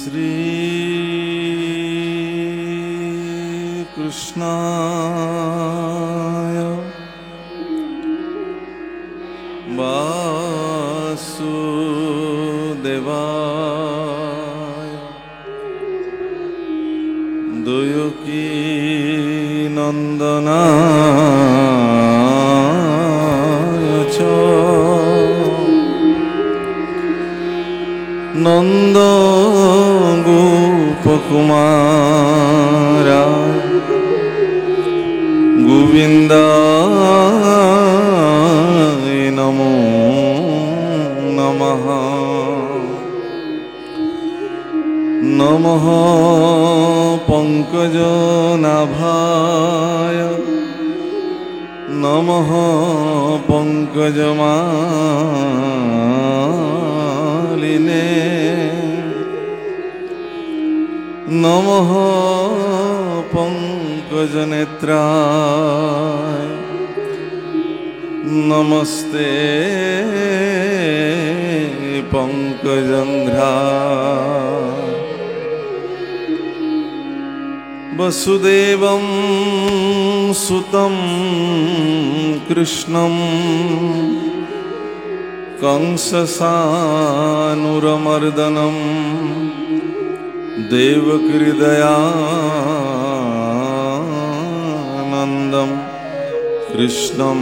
শ্রী কৃষ্ণায় বাসুদেবায় দেবকী নন্দনায় চ নন্দ গোপকুমারায় গোবিন্দায় নমো নমঃ। নমঃ পঙ্কজনাভায় নমঃ পঙ্কজমালিনে নমঃ পঙ্কজনেত্রায় নমস্তে পঙ্কজঙ্ঘ্রায়। বসুদেবং সুতং কৃষ্ণং কংসসানুরমর্দনম দেবকী দয়ানন্দম কৃষ্ণম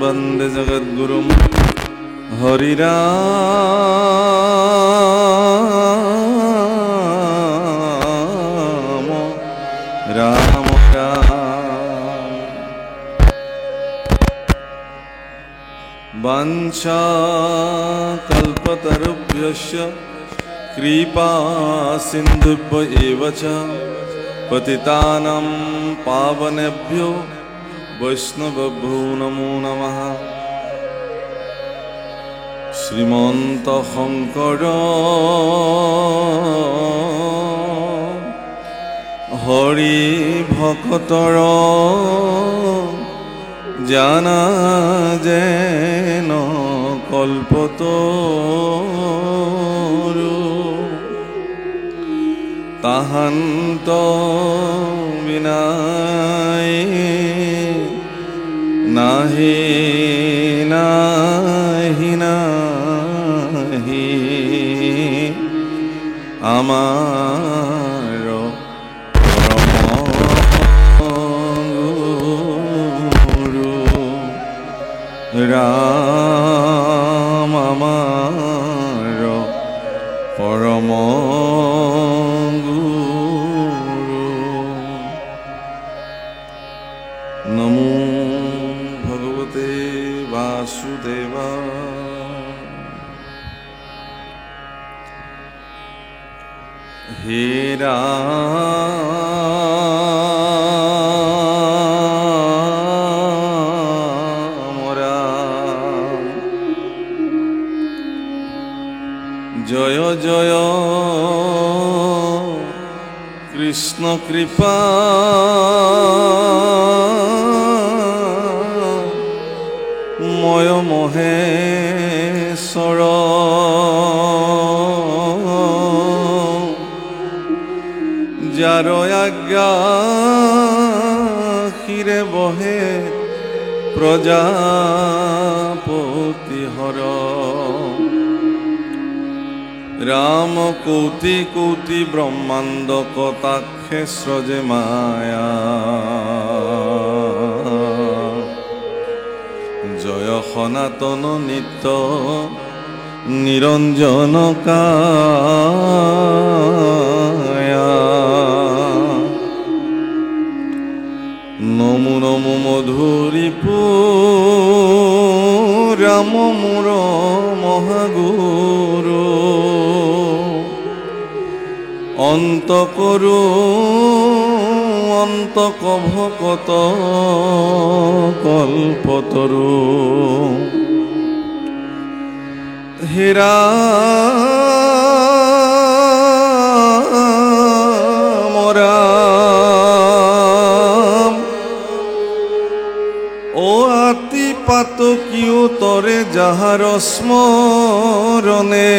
বন্দে জগদ্গুরুম। হরিরাম রাম রাম। বাঞ্ছা কল্পতরুভ্যশ্চ কৃপা সিন্ধুভ্য এব চ পতিতানাং পাবনেভ্যো বৈষ্ণবেভ্যো নমো নমঃ। শ্রীমন্ত শংকৰ হৰি ভকতৰ জানা যেন কল্পতৰু তাহান্ত বিনাই নাহি নাহি নাহি আমাৰ পৰম গুৰু ৰাম আমাৰ পৰম গুৰু। নমো ভগবতে বাসুদেবায়। হে রাম রাম জয় জয় কৃষ্ণ কৃপা ময় মহেশ্বর যার আজ্ঞা ক্ষীরে বহে প্রজাপতি হর। রাম কৌতি কৌতি ব্রহ্মাণ্ড কটাক্ষে স্রজে মায়া জয় সনাতন নিত্য নিরঞ্জন কায়া। নমো নমো মধুরিপু রাম মোর মহাগুরু অন্ত করু অন্তক ভকত কল্পতরু। হে রাম রাম ও আতি পাতকীয় তরে যাহার স্মরণে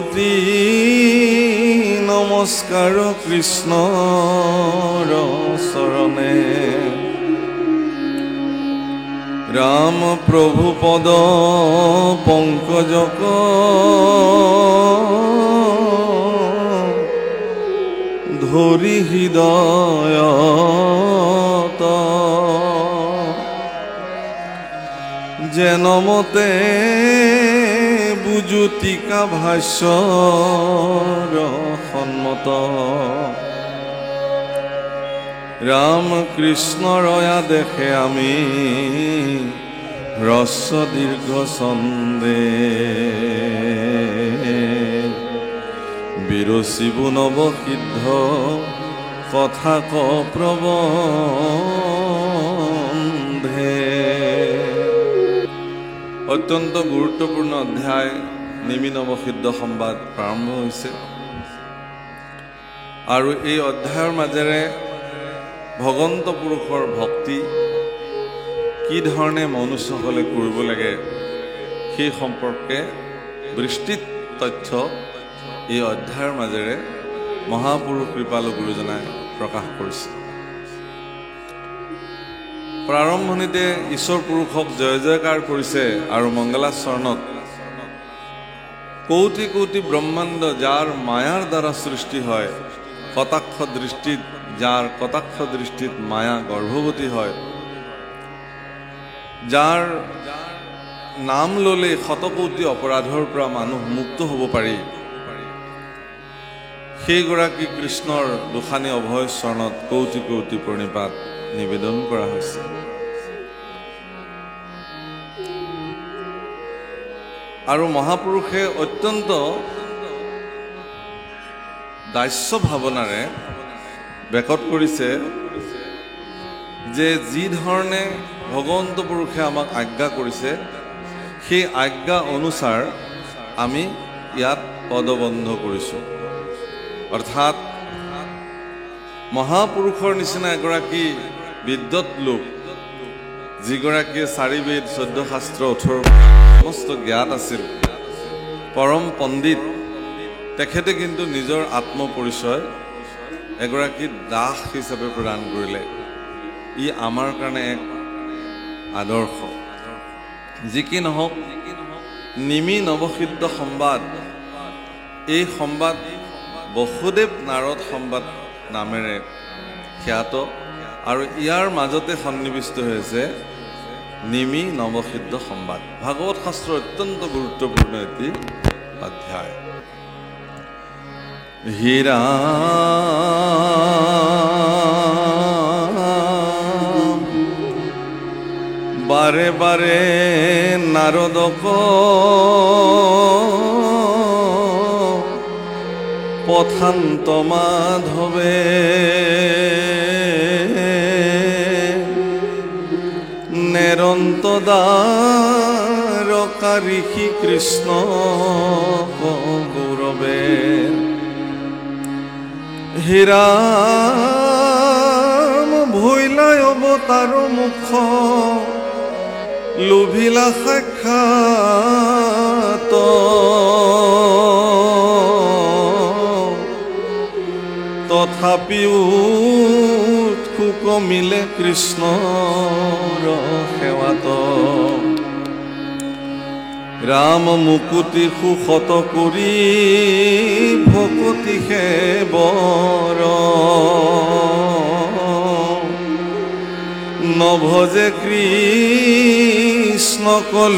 কোটি নমস্কাৰ কৃষ্ণৰ চৰণে ৰাম প্ৰভু পদ পংকজক ধৰি হৃদয়ত যেনমতে বুজুতিকা ভাষ্যৰ সন্মত ৰাম কৃষ্ণৰয়া দেখে আমি হ্ৰস্ব দীৰ্ঘ ছন্দে বিৰচিবু নৱসিদ্ধ কথা ক প্ৰবন্ধে। অত্যন্ত গুৰুত্বপূৰ্ণ অধ্যায় নিমি নৱসিদ্ধ সংবাদ প্ৰাৰম্ভ হৈছে আৰু এই অধ্যায়ৰ মাজেৰে ভগৱন্ত পুৰুষৰ ভক্তি কি ধৰণে মনুষ্যসকলে কৰিব লাগে সেই সম্পৰ্কে বিস্তৃত তথ্য এই অধ্যায়ৰ মাজেৰে মহাপুৰুষ কৃপালু গুৰুজনাই প্ৰকাশ কৰিছে। প্ৰাৰম্ভণিতে ঈশ্বৰ পুৰুষক জয় জয়কাৰ কৰিছে আৰু মংগলাচৰণত কোটি কোটি ব্ৰহ্মাণ্ড যাৰ মায়াৰ দ্বাৰা সৃষ্টি হয়, কটাক্ষ দৃষ্টিত যাৰ কটাক্ষ দৃষ্টিত মায়া গৰ্ভৱতী হয়, যাৰ নাম ল'লে শতকোটি অপৰাধৰ পৰা মানুহ মুক্ত হ'ব পাৰি, সেইগৰাকী কৃষ্ণৰ দুখানি অভয় চৰণত কোটি কোটি প্ৰণিপাত নিবেদন কৰা হৈছে। আৰু মহাপুৰুষে অত্যন্ত দাস্য ভাৱনাৰে বেকত কৰিছে যে যি ধৰণে ভগৱন্ত পুৰুষে আমাক আজ্ঞা কৰিছে সেই আজ্ঞা অনুসাৰ আমি ইয়াত পদবন্ধ কৰিছোঁ। অৰ্থাৎ মহাপুৰুষৰ নিচিনা এগৰাকী বিদ্যত লোক, যিগৰাকীয়ে 4 বেদ 14 শাস্ত্ৰ 18 সমস্ত জ্ঞাত আছিল, পৰম পণ্ডিত, তেখেতে কিন্তু নিজৰ আত্মপৰিচয় এগৰাকী দাস হিচাপে প্ৰদান কৰিলে। ই আমাৰ কাৰণে এক আদৰ্শ। যি কি নহওক, নিমি নৱসিদ্ধ সংবাদ, এই সংবাদ বসুদেৱ নাৰদ সংবাদ নামেৰে খ্যাত আৰু ইয়াৰ মাজতে সন্নিৱিষ্ট হৈছে নিমি নৱসিদ্ধ সংবাদ। ভাগৱত শাস্ত্ৰৰ অত্যন্ত গুৰুত্বপূৰ্ণ এটি অধ্যায়। হীৰা বাৰে বাৰে নাৰদক পথান্ত মাধৱে নেৰন্ত দ্বাৰকা ঋষি কৃষ্ণ গৌৰৱে হীৰাম ভৈলাই অৱতাৰ মুখ লোভিলা সাক্ষাৎ তথাপিও কমিলে কৃষ্ণৰ সেৱাত ৰাম মুকুতি সুশত কৰি ভকতি সেবৰ নভজে কৃষ্ণক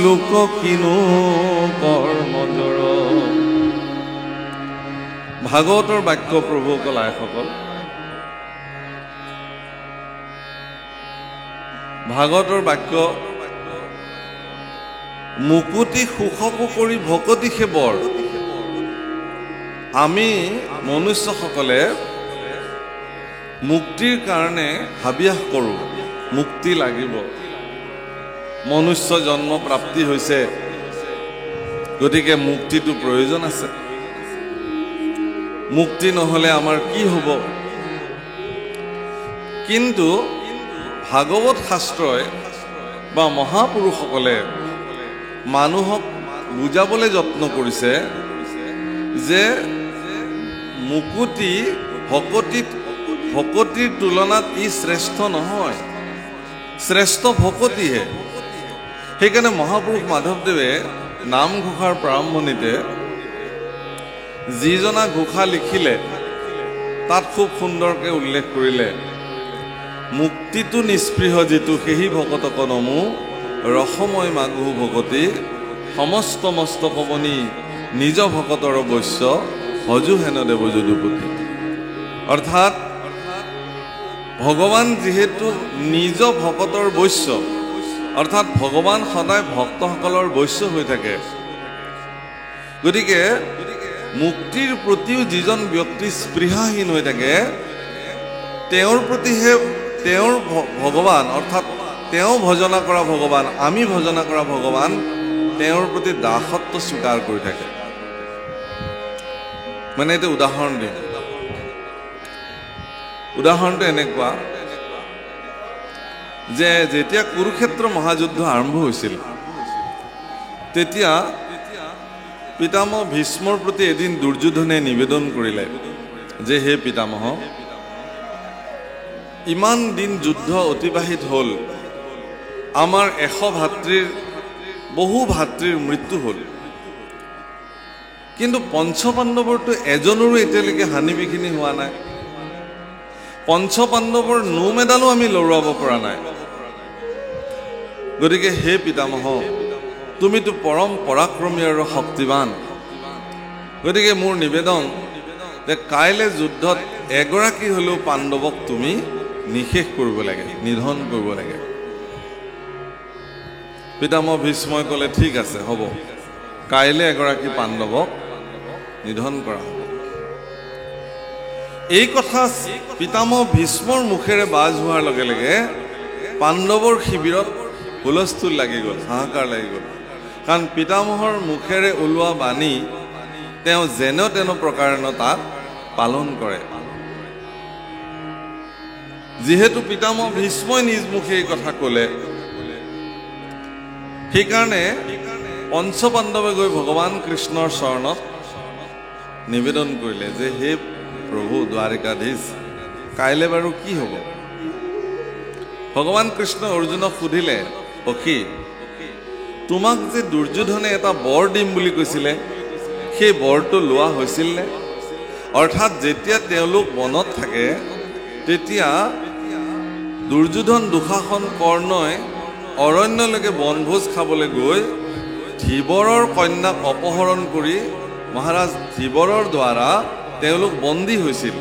লোক কিনো কৰ্মজৰ। ভাগৱতৰ বাক্য প্ৰভু কলাইসকল, ভাগৱতৰ বাক্য মুকুতি সুখকো কৰি ভকতি সেবৰ। আমি মনুষ্যসকলে মুক্তিৰ কাৰণে হাবিয়াস কৰোঁ, মুক্তি লাগিব, মনুষ্য জন্ম প্ৰাপ্তি হৈছে, গতিকে মুক্তিটো প্ৰয়োজন আছে। মুক্তি নহ'লে আমাৰ কি হ'ব? কিন্তু ভাগৱত শাস্ত্ৰই বা মহাপুৰুষসকলে মানুহক বুজাবলৈ যত্ন কৰিছে যে মুকুতি ভকতিৰ তুলনাত ই শ্ৰেষ্ঠ নহয়, শ্ৰেষ্ঠ ভকতিহে। সেইকাৰণে মহাপুৰুষ মাধৱদেৱে নামঘোষাৰ প্ৰাৰম্ভণিতে যিজনা ঘোষা লিখিলে তাত খুব সুন্দৰকৈ উল্লেখ কৰিলে, মুক্তিটো নিস্পৃহ যিটো সেহি ভকতক নমো, ৰসময় মাগু ভকতি সমস্ত মস্তক মণি, নিজ ভকতৰ বৈশ্য ভজু হেন দেৱ যদুপতি। অৰ্থাৎ ভগৱান যিহেতু নিজ ভকতৰ বৈশ্য, অৰ্থাৎ ভগৱান সদায় ভক্তসকলৰ বৈশ্য হৈ থাকে, গতিকে মুক্তিৰ প্ৰতিও যিজন ব্যক্তি স্পৃহাহীন হৈ থাকে, তেওঁৰ প্ৰতিহে তেওঁৰ ভগৱান, অৰ্থাৎ তেওঁ ভজনা কৰা ভগৱান, আমি ভজনা কৰা ভগৱান তেওঁৰ প্ৰতি দাসত্ব স্বীকাৰ কৰি থাকে। মানে এটা উদাহৰণ দিম। উদাহৰণটো এনেকুৱা যে যেতিয়া কুৰুক্ষেত্ৰ মহাযুদ্ধ আৰম্ভ হৈছিল, তেতিয়া পিতামহ ভীষ্মৰ প্ৰতি এদিন দুৰ্যোধনে নিবেদন কৰিলে যে হে পিতামহ, ইমান দিন যুদ্ধ অতিবাহিত হ'ল, আমাৰ 100 ভাতৃৰ বহু ভাতৃৰ মৃত্যু হ'ল, কিন্তু পঞ্চপাণ্ডৱৰতো এজনৰো এতিয়ালৈকে হানি বিঘিনি হোৱা নাই। পঞ্চপাণ্ডৱৰ নোম এডালো আমি লৰোৱাব পৰা নাই। গতিকে হে পিতামহ, তুমিতো পৰম পৰাক্ৰমী আৰু শক্তিবান, গতিকে মোৰ নিবেদন যে কাইলৈ যুদ্ধত এগৰাকী হ'লেও পাণ্ডৱক তুমি নিশেষ কৰিব লাগে, নিধন কৰিব লাগে। পিতামহ ভীষ্মই ক'লে ঠিক আছে, হ'ব, কাইলৈ এগৰাকী পাণ্ডৱক নিধন কৰা হ'ব। এই কথা পিতামহ ভীষ্মৰ মুখেৰে বাজ হোৱাৰ লগে লগে পাণ্ডৱৰ শিবিৰত হুলস্থুল লাগি গ'ল, হাহাকাৰ লাগি গ'ল। কাৰণ পিতামহৰ মুখেৰে ওলোৱা বাণী তেওঁ যেন তেন প্ৰকাৰেণ তাক পালন কৰে। যিহেতু পিতামহ ভীষ্মই নিজ মুখে এই কথা ক'লে, সেইকাৰণে পঞ্চপাণ্ডৱে গৈ ভগৱান কৃষ্ণৰ চৰণত নিবেদন কৰিলে যে হে প্ৰভু দ্বাৰিকাধীশ, কাইলৈ বাৰু কি হ'ব? ভগৱান কৃষ্ণ অৰ্জুনক সুধিলে, সখী, তোমাক যে দুৰ্যোধনে এটা বৰ দিম বুলি কৈছিলে, সেই বৰটো লোৱা হৈছিল নে? অৰ্থাৎ যেতিয়া তেওঁলোক বনত থাকে, তেতিয়া দুৰ্যোধন দুঃশাসন কৰ্ণই অৰণ্যলৈকে বনভোজ খাবলৈ গৈ ধীবৰৰ কন্যাক অপহৰণ কৰি মহাৰাজ ধীবৰৰ দ্বাৰা তেওঁলোক বন্দী হৈছিল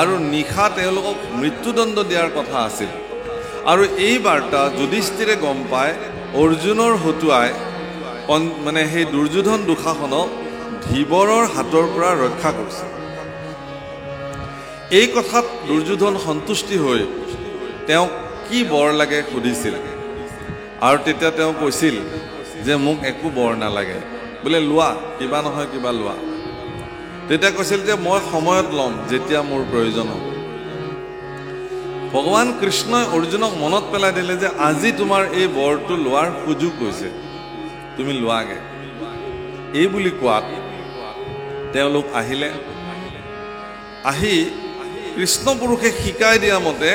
আৰু নিশা তেওঁলোকক মৃত্যুদণ্ড দিয়াৰ কথা আছিল। আৰু এই বাৰ্তা যুধিষ্ঠিৰে গম পাই অৰ্জুনৰ হতুৱাই মানে সেই দুৰ্যোধন দুঃশাসনক ধীবৰৰ হাতৰ পৰা ৰক্ষা কৰিছে। এই কথাত দুৰ্যোধন সন্তুষ্টি হৈ তেওঁক কি বৰ লাগে সুধিছিল, আৰু তেতিয়া তেওঁ কৈছিল যে মোক একো বৰ নালাগে, বোলে লোৱা, কিবা নহয় কিবা লোৱা। তেতিয়া কৈছিল যে মই সময়ত ল'ম, যেতিয়া মোৰ প্ৰয়োজন হ'ব। ভগৱান কৃষ্ণই অৰ্জুনক মনত পেলাই দিলে যে আজি তোমাৰ এই বৰটো লোৱাৰ সুযোগ হৈছে, তুমি লোৱাগে। এই বুলি কোৱাত তেওঁলোক আহিলে। আহি কৃষ্ণ পুৰুষে শিকাই দিয়া মতে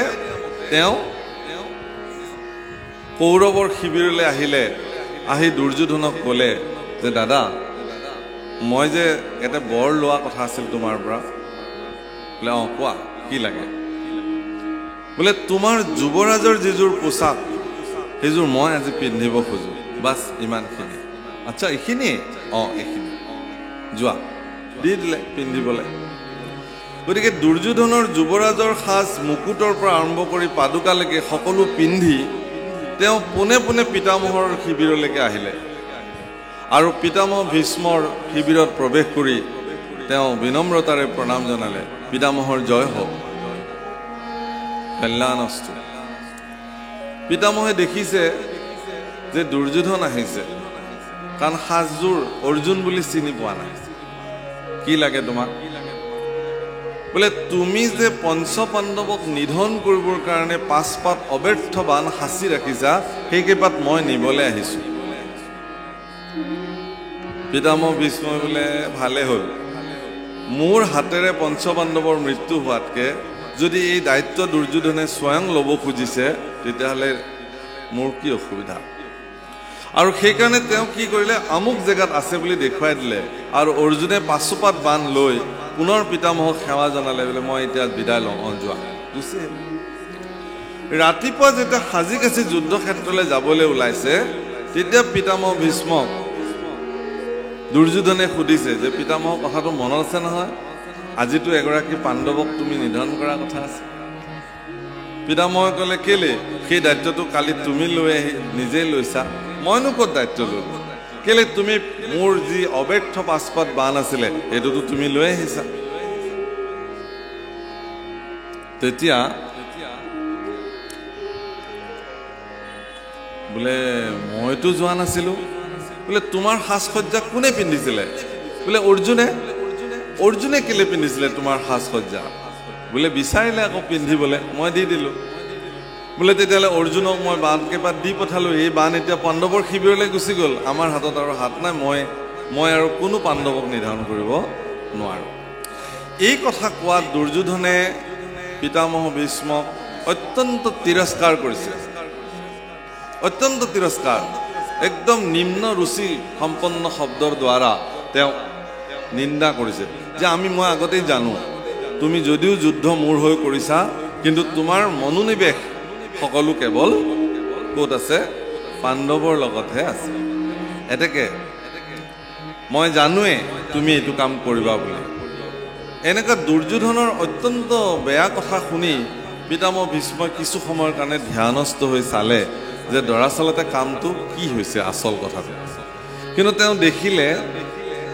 তেওঁ কৌৰৱৰ শিবিৰলৈ আহিলে। আহি দুৰ্যোধনক ক'লে যে দাদা, মই যে এটা বৰ লোৱা কথা আছিল তোমাৰ পৰা। বোলে অঁ কোৱা, কি লাগে? বোলে তোমাৰ যুৱৰাজৰ যিযোৰ পোচাক, সেইযোৰ মই আজি পিন্ধিব খোজোঁ, বাছ ইমানখিনি। আচ্ছা এইখিনিয়ে? অঁ এইখিনি, যোৱা। দি দিলে পিন্ধিবলৈ। গতিকে দুৰ্যোধনৰ যুৱৰাজৰ সাজ মুকুটৰ পৰা আৰম্ভ কৰি পাদুকালৈকে সকলো পিন্ধি তেওঁ পোনে পোনে পিতামহৰ শিবিৰলৈকে আহিলে। আৰু পিতামহ ভীষ্মৰ শিবিৰত প্ৰৱেশ কৰি তেওঁ বিনম্ৰতাৰে প্ৰণাম জনালে, পিতামহৰ জয় হওক, কল্যাণস্তু। পিতামহে দেখিছে যে দুৰ্যোধন আহিছে, কাৰণ সাজযোৰ অৰ্জুন বুলি চিনি পোৱা নাই। কি লাগে তোমাক? বোলে তুমি যে পঞ্চপাণ্ডৱক নিধন কৰিবৰ কাৰণে 5 পাত অব্যৰ্থ বান সাঁচি ৰাখিছা, সেইকেইপাত মই নিবলৈ আহিছোঁ। পিতামহ ভীষ্মই বোলে ভালে হ'ল, মোৰ হাতেৰে পঞ্চপাণ্ডৱৰ মৃত্যু হোৱাতকৈ যদি এই দায়িত্ব দুৰ্যোধনে স্বয়ং ল'ব খুজিছে তেতিয়াহ'লে মোৰ কি অসুবিধা। আৰু সেইকাৰণে তেওঁ কি কৰিলে, আমুক জেগাত আছে বুলি দেখুৱাই দিলে আৰু অৰ্জুনে পাঁচোপাত বান লৈ পুনৰ পিতামহক সেৱা জনালে বোলে মই এতিয়া বিদায় লওঁ, যোৱা গুচি। ৰাতিপুৱা যেতিয়া সাজি কাচি যুদ্ধক্ষেত্ৰলৈ যাবলৈ ওলাইছে তেতিয়া পিতামহ ভীষ্মক দুৰ্যোধনে সুধিছে যে পিতামহৰ কথাটো মনত আছে নহয়, আজিতো এগৰাকী পাণ্ডৱক তুমি নিধন কৰা কথা আছে। পিতামহে ক'লে কেলে, সেই দায়িত্বটো কালি তুমি লৈ নিজেই লৈছা, মইনো ক'ত দায়িত্ব ল'লো, কেলে তুমি মোৰ যি অব্যৰ্থ পাঁচপাত বান আছিলে সেইটোতো তুমি লৈ আহিছা। তেতিয়া বোলে মইতো যোৱা নাছিলো, বোলে তোমাৰ সাজ সজ্জা কোনে পিন্ধিছিলে, বোলে অৰ্জুনে কেলে পিন্ধিছিলে তোমাৰ সাজ সজ্জা, বোলে বিচাৰিলে আকৌ পিন্ধিবলৈ, মই দি দিলো। বোলে তেতিয়াহ'লে অৰ্জুনক মই বান কেইপাত দি পঠালো, এই বান এতিয়া পাণ্ডৱৰ শিবিৰলৈ গুচি গ'ল, আমাৰ হাতত আৰু হাত নাই, মই আৰু কোনো পাণ্ডৱক নিধন কৰিব নোৱাৰো। এই কথা কোৱাত দুৰ্যোধনে পিতামহ ভীষ্মক অত্যন্ত তিৰস্কাৰ কৰিছে, অত্যন্ত তিৰস্কাৰ, একদম নিম্ন ৰুচি সম্পন্ন শব্দৰ দ্বাৰা তেওঁ নিন্দা কৰিছে যে মই আগতেই জানো তুমি যদিও যুদ্ধ মোৰ হৈ কৰিছা কিন্তু তোমাৰ মনোনিৱেশ সকলো কেৱল ক'ত আছে, পাণ্ডৱৰ লগতহে আছে। এতেকে মই জানোৱে তুমি এইটো কাম কৰিবা বুলি। এনেকুৱা দুৰ্যোধনৰ অত্যন্ত বেয়া কথা শুনি পিতামহ ভীষ্মই কিছু সময়ৰ কাৰণে ধ্যানস্থ হৈ চালে যে দৰাচলতে কামটো কি হৈছে আচল কথাটো। কিন্তু তেওঁ দেখিলে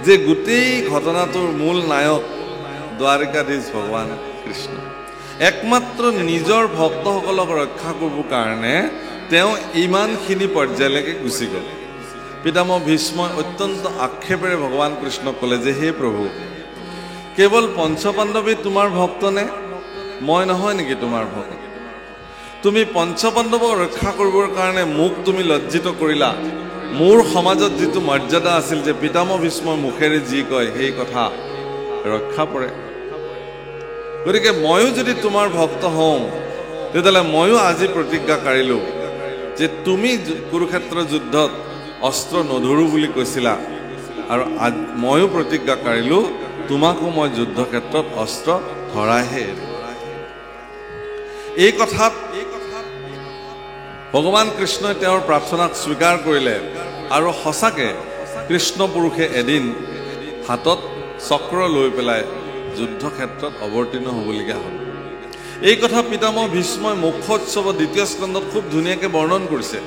যে গোটেই ঘটনাটোৰ মূল নায়ক দ্বাৰিকাধীশ ভগৱান কৃষ্ণ। একমাত্ৰ নিজৰ ভক্তসকলক ৰক্ষা কৰিবৰ কাৰণে তেওঁ ইমানখিনি পৰ্যায়লৈকে গুচি গ'ল। পিতামহ ভীষ্মই অত্যন্ত আক্ষেপেৰে ভগৱান কৃষ্ণক ক'লে যে হে প্ৰভু, কেৱল পঞ্চপাণ্ডৱেই তোমাৰ ভক্ত নে, মই নহয় নেকি তোমাৰ ভক্ত? তুমি পঞ্চপাণ্ডৱক ৰক্ষা কৰিবৰ কাৰণে মোক তুমি লজ্জিত কৰিলা। মোৰ সমাজত যিটো মৰ্যাদা আছিল যে পিতামহ ভীষ্মৰ মুখেৰে যি কয় সেই কথা ৰক্ষা পৰে। গতিকে ময়ো যদি তোমাৰ ভক্ত হওঁ তেতিয়াহ'লে ময়ো আজি প্ৰতিজ্ঞা কাঢ়িলোঁ যে তুমি কুৰুক্ষেত্ৰ যুদ্ধত অস্ত্ৰ নধৰো বুলি কৈছিলা আৰু ময়ো প্ৰতিজ্ঞা কাঢ়িলোঁ তোমাকো মই যুদ্ধক্ষেত্ৰত অস্ত্ৰ ধৰাইহে এৰিম। এই কথাত ভগৱান কৃষ্ণই তেওঁৰ প্ৰাৰ্থনাক স্বীকাৰ কৰিলে আৰু সঁচাকে কৃষ্ণ পুৰুষে এদিন হাতত চক্ৰ লৈ পেলাই যুদ্ধক্ষেত্ৰত অৱতীৰ্ণ হ'বলগীয়া হ'ল। এই কথা পিতামহ ভীষ্মই মুখোৎসৱৰ দ্বিতীয় স্কন্ধত খুব ধুনীয়াকে বৰ্ণন কৰিছে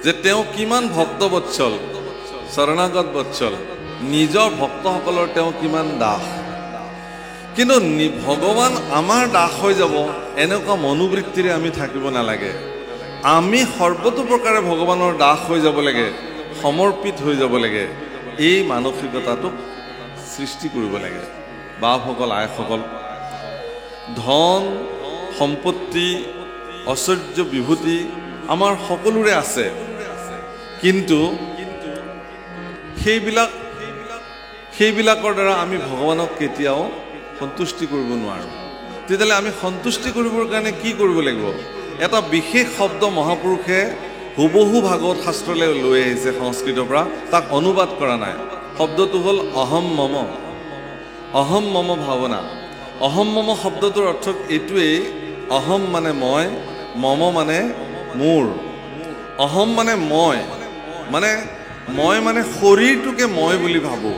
যে তেওঁ কিমান ভক্তবৎসল, শৰণাগত বৎসল, নিজৰ ভক্তসকলৰ তেওঁ কিমান দাস। কিন্তু ভগৱান আমাৰ দাস হৈ যাব এনেকুৱা মনোবৃত্তিৰে আমি থাকিব নালাগে। আমি সৰ্বতো প্ৰকাৰে ভগৱানৰ দাস হৈ যাব লাগে, সমৰ্পিত হৈ যাব লাগে। এই মানসিকতাটোক সৃষ্টি কৰিব লাগে। বাপসকল, আইসকল, ধন সম্পত্তি ঐশ্বৰ্য বিভূতি আমাৰ সকলোৰে আছে, কিন্তু সেইবিলাকৰ দ্বাৰা আমি ভগৱানক কেতিয়াও সন্তুষ্টি কৰিব নোৱাৰোঁ। তেতিয়াহ'লে আমি সন্তুষ্টি কৰিবৰ কাৰণে কি কৰিব লাগিব? এটা বিশেষ শব্দ মহাপুৰুষে হুবহু ভাগৱত শাস্ত্ৰলৈ লৈ আহিছে সংস্কৃতৰ পৰা, তাক অনুবাদ কৰা নাই। শব্দটো হ'ল অহম মম। অহম মম ভাৱনা। অহম মম শব্দটোৰ অৰ্থ এইটোৱেই, অহম মানে মই, মম মানে মোৰ। অহম মানে মই মানে শৰীৰটোকে মই বুলি ভাবোঁ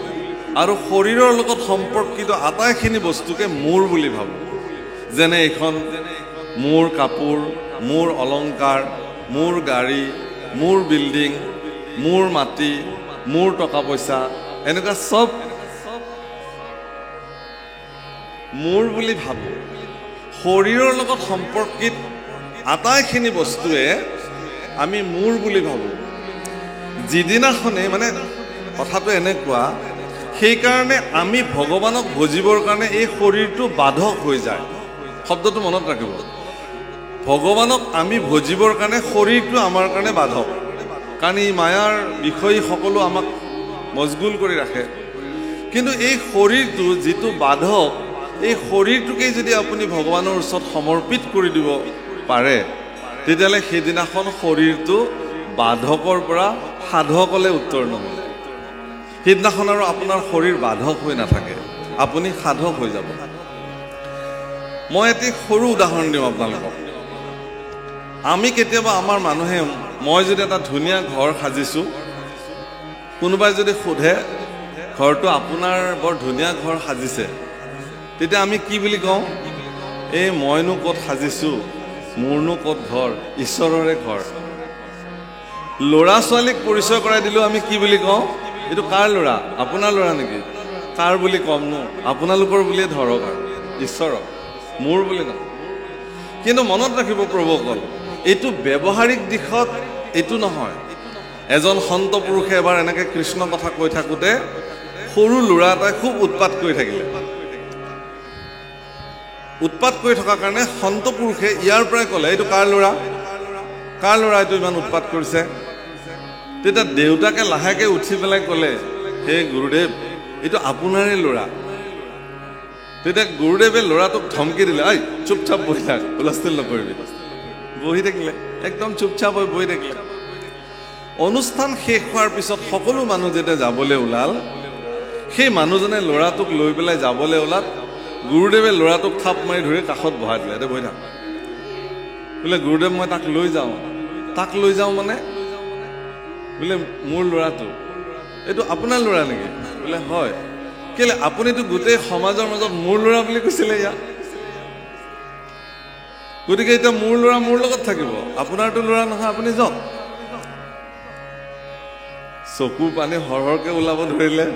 আৰু শৰীৰৰ লগত সম্পৰ্কিত আটাইখিনি বস্তুকে মোৰ বুলি ভাবোঁ। যেনে এইখন মোৰ কাপোৰ, মোৰ অলংকাৰ, মোৰ গাড়ী, মোৰ বিল্ডিং, মোৰ মাটি, মোৰ টকা পইচা, এনেকুৱা চব মোৰ বুলি ভাবোঁ। শৰীৰৰ লগত সম্পৰ্কিত আটাইখিনি বস্তুৱে আমি মোৰ বুলি ভাবোঁ। যিদিনাখনে মানে কথাটো এনেকুৱা, সেইকাৰণে আমি ভগৱানক ভজিবৰ কাৰণে এই শৰীৰটো বাধক হৈ যায়। শব্দটো মনত ৰাখিব, ভগৱানক আমি ভজিবৰ কাৰণে শৰীৰটো আমাৰ কাৰণে বাধক, কাৰণ ই মায়াৰ বিষয় সকলো আমাক মজগুল কৰি ৰাখে। কিন্তু এই শৰীৰটো যিটো বাধক, এই শৰীৰটোকেই যদি আপুনি ভগৱানৰ ওচৰত সমৰ্পিত কৰি দিব পাৰে, তেতিয়াহ'লে সেইদিনাখন শৰীৰটো বাধকৰ পৰা সাধকলৈ উত্তৰণ হ'ব। সেইদিনাখন আৰু আপোনাৰ শৰীৰ বাধক হৈ নাথাকে, আপুনি সাধক হৈ যাব। মই এটি সৰু উদাহৰণ দিওঁ আপোনালোকক। আমি কেতিয়াবা আমাৰ মানুহে, মই যদি এটা ধুনীয়া ঘৰ সাজিছোঁ, কোনোবাই যদি সোধে ঘৰটো আপোনাৰ বৰ ধুনীয়া ঘৰ সাজিছে, তেতিয়া আমি কি বুলি কওঁ? এই মইনো ক'ত সাজিছোঁ, মোৰনো ক'ত ঘৰ, ঈশ্বৰৰে ঘৰ। ল'ৰা ছোৱালীক পৰিচয় কৰাই দিলেও আমি কি বুলি কওঁ? এইটো কাৰ ল'ৰা? আপোনাৰ ল'ৰা নেকি? কাৰ বুলি ক'মনো? আপোনালোকৰ বুলিয়ে ধৰক আৰু, ঈশ্বৰক, মোৰ বুলি নহয়। কিন্তু মনত ৰাখিব প্ৰভুসকল, এইটো ব্যৱহাৰিক দিশত এইটো নহয়। এজন সন্ত পুৰুষে এবাৰ এনেকৈ কৃষ্ণ কথা কৈ থাকোঁতে সৰু ল'ৰা এটাই খুব উৎপাত কৰি থাকিলে। উৎপাত কৰি থকাৰ কাৰণে সন্ত পুৰুষে ইয়াৰ পৰাই ক'লে, এইটো কাৰ ল'ৰা? কাৰ ল'ৰা এইটো ইমান উৎপাত কৰিছে? তেতিয়া দেউতাকে লাহেকৈ উঠি পেলাই ক'লে, হে গুৰুদেৱ, এইটো আপোনাৰে ল'ৰা। তেতিয়া গুৰুদেৱে ল'ৰাটোক ধমকি দিলে, ঐ চুপচাপ বহি থাক, হুলস্থুল নকৰিবি। বহি থাকিলে, একদম চুপচাপ হৈ বহি থাকিলে। অনুষ্ঠান শেষ হোৱাৰ পিছত সকলো মানুহ যেতিয়া যাবলৈ ওলাল, সেই মানুহজনে ল'ৰাটোক লৈ পেলাই যাবলৈ ওলাল, গুৰুদেৱে ল'ৰাটোক থাপ মাৰি ধৰি কাষত বহাই দিলে, এতিয়া বহি থাক। বোলে গুৰুদেৱ মই তাক লৈ যাওঁ। তাক লৈ যাওঁ মানে? বোলে মোৰ ল'ৰাটো। এইটো আপোনাৰ ল'ৰা নেকি? বোলে হয়। কেলে আপুনিতো গোটেই সমাজৰ মাজত মোৰ ল'ৰা বুলি কৈছিলে ইয়াক। গতিকে এতিয়া মোৰ ল'ৰা মোৰ লগত থাকিব, আপোনাৰতো ল'ৰা নহয়, আপুনি যাওক। চকু পানী হৰহৰকে ওলাব ধৰিলে।